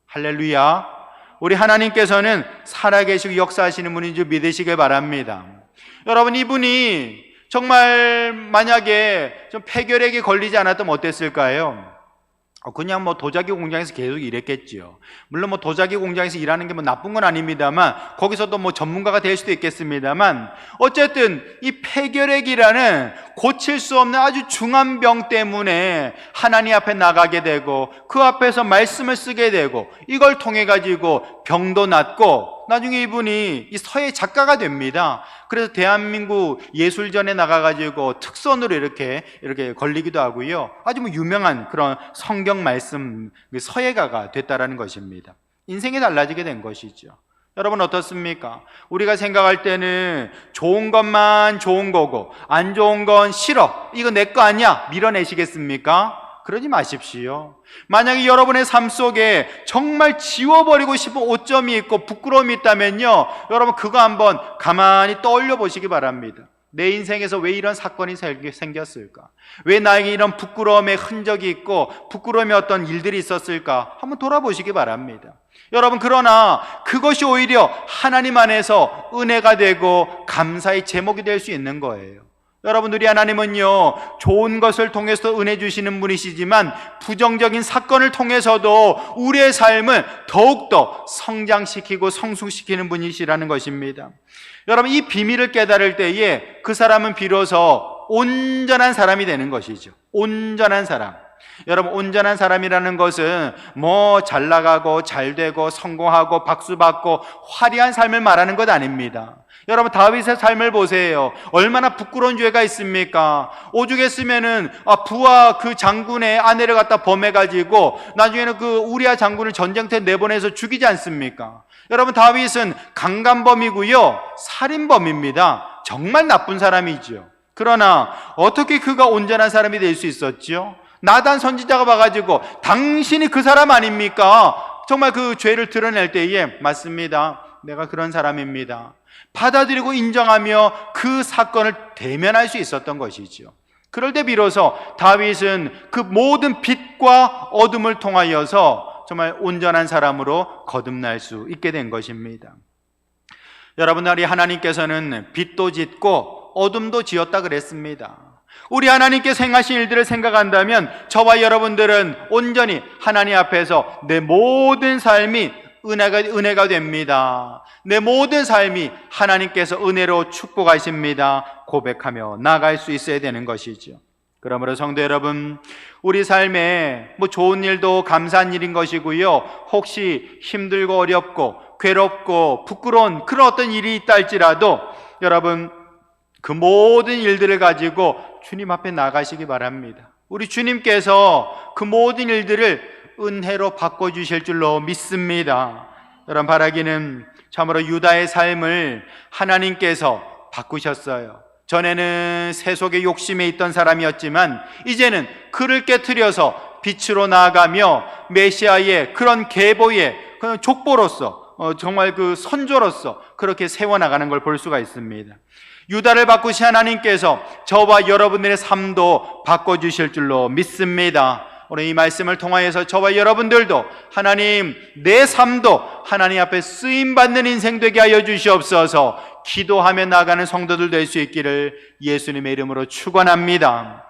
Speaker 1: 할렐루야. 우리 하나님께서는 살아계시고 역사하시는 분인 줄 믿으시길 바랍니다. 여러분, 이분이 정말 만약에 좀 폐결핵에 걸리지 않았다면 어땠을까요? 그냥 뭐 도자기 공장에서 계속 일했겠지요. 물론 뭐 도자기 공장에서 일하는 게 뭐 나쁜 건 아닙니다만, 거기서도 뭐 전문가가 될 수도 있겠습니다만, 어쨌든 이 폐결핵이라는 고칠 수 없는 아주 중한 병 때문에 하나님 앞에 나가게 되고, 그 앞에서 말씀을 쓰게 되고, 이걸 통해 가지고 병도 낫고, 나중에 이분이 이 서예 작가가 됩니다. 그래서 대한민국 예술전에 나가가지고 특선으로 이렇게 걸리기도 하고요. 아주 뭐 유명한 그런 성경 말씀 서예가가 됐다라는 것입니다. 인생이 달라지게 된 것이죠. 여러분 어떻습니까? 우리가 생각할 때는 좋은 것만 좋은 거고 안 좋은 건 싫어, 이거 내 거 아니야, 밀어내시겠습니까? 그러지 마십시오. 만약에 여러분의 삶 속에 정말 지워버리고 싶은 오점이 있고 부끄러움이 있다면요, 여러분 그거 한번 가만히 떠올려 보시기 바랍니다. 내 인생에서 왜 이런 사건이 생겼을까? 왜 나에게 이런 부끄러움의 흔적이 있고 부끄러움의 어떤 일들이 있었을까? 한번 돌아보시기 바랍니다. 여러분, 그러나 그것이 오히려 하나님 안에서 은혜가 되고 감사의 제목이 될 수 있는 거예요. 여러분, 우리 하나님은요, 좋은 것을 통해서 은혜 주시는 분이시지만 부정적인 사건을 통해서도 우리의 삶을 더욱더 성장시키고 성숙시키는 분이시라는 것입니다. 여러분, 이 비밀을 깨달을 때에 그 사람은 비로소 온전한 사람이 되는 것이죠. 온전한 사람. 여러분, 온전한 사람이라는 것은 뭐 잘 나가고 잘 되고 성공하고 박수 받고 화려한 삶을 말하는 것 아닙니다. 여러분, 다윗의 삶을 보세요. 얼마나 부끄러운 죄가 있습니까? 오죽했으면은 부하 그 장군의 아내를 갖다 범해가지고 나중에는 그 우리아 장군을 전쟁터에 내보내서 죽이지 않습니까? 여러분, 다윗은 강간범이고요, 살인범입니다. 정말 나쁜 사람이죠. 그러나 어떻게 그가 온전한 사람이 될 수 있었죠? 나단 선지자가 와가지고 당신이 그 사람 아닙니까? 정말 그 죄를 드러낼 때에 맞습니다, 내가 그런 사람입니다, 받아들이고 인정하며 그 사건을 대면할 수 있었던 것이죠. 그럴 때 비로소 다윗은 그 모든 빛과 어둠을 통하여서 정말 온전한 사람으로 거듭날 수 있게 된 것입니다. 여러분, 우리 하나님께서는 빛도 짓고 어둠도 지었다 그랬습니다. 우리 하나님께서 행하신 일들을 생각한다면 저와 여러분들은 온전히 하나님 앞에서 내 모든 삶이 은혜가 됩니다. 내 모든 삶이 하나님께서 은혜로 축복하십니다 고백하며 나아갈 수 있어야 되는 것이죠. 그러므로 성도 여러분, 우리 삶에 뭐 좋은 일도 감사한 일인 것이고요, 혹시 힘들고 어렵고 괴롭고 부끄러운 그런 어떤 일이 있다 할지라도 여러분, 그 모든 일들을 가지고 주님 앞에 나가시기 바랍니다. 우리 주님께서 그 모든 일들을 은혜로 바꿔주실 줄로 믿습니다. 여러분, 바라기는 참으로 유다의 삶을 하나님께서 바꾸셨어요. 전에는 세속의 욕심에 있던 사람이었지만 이제는 그를 깨트려서 빛으로 나아가며 메시아의 그런 계보의 그런 족보로서 정말 그 선조로서 그렇게 세워나가는 걸 볼 수가 있습니다. 유다를 바꾸신 하나님께서 저와 여러분들의 삶도 바꿔주실 줄로 믿습니다. 오늘 이 말씀을 통하여서 저와 여러분들도 하나님, 내 삶도 하나님 앞에 쓰임받는 인생 되게 하여 주시옵소서. 기도하며 나아가는 성도들 될 수 있기를 예수님의 이름으로 축원합니다.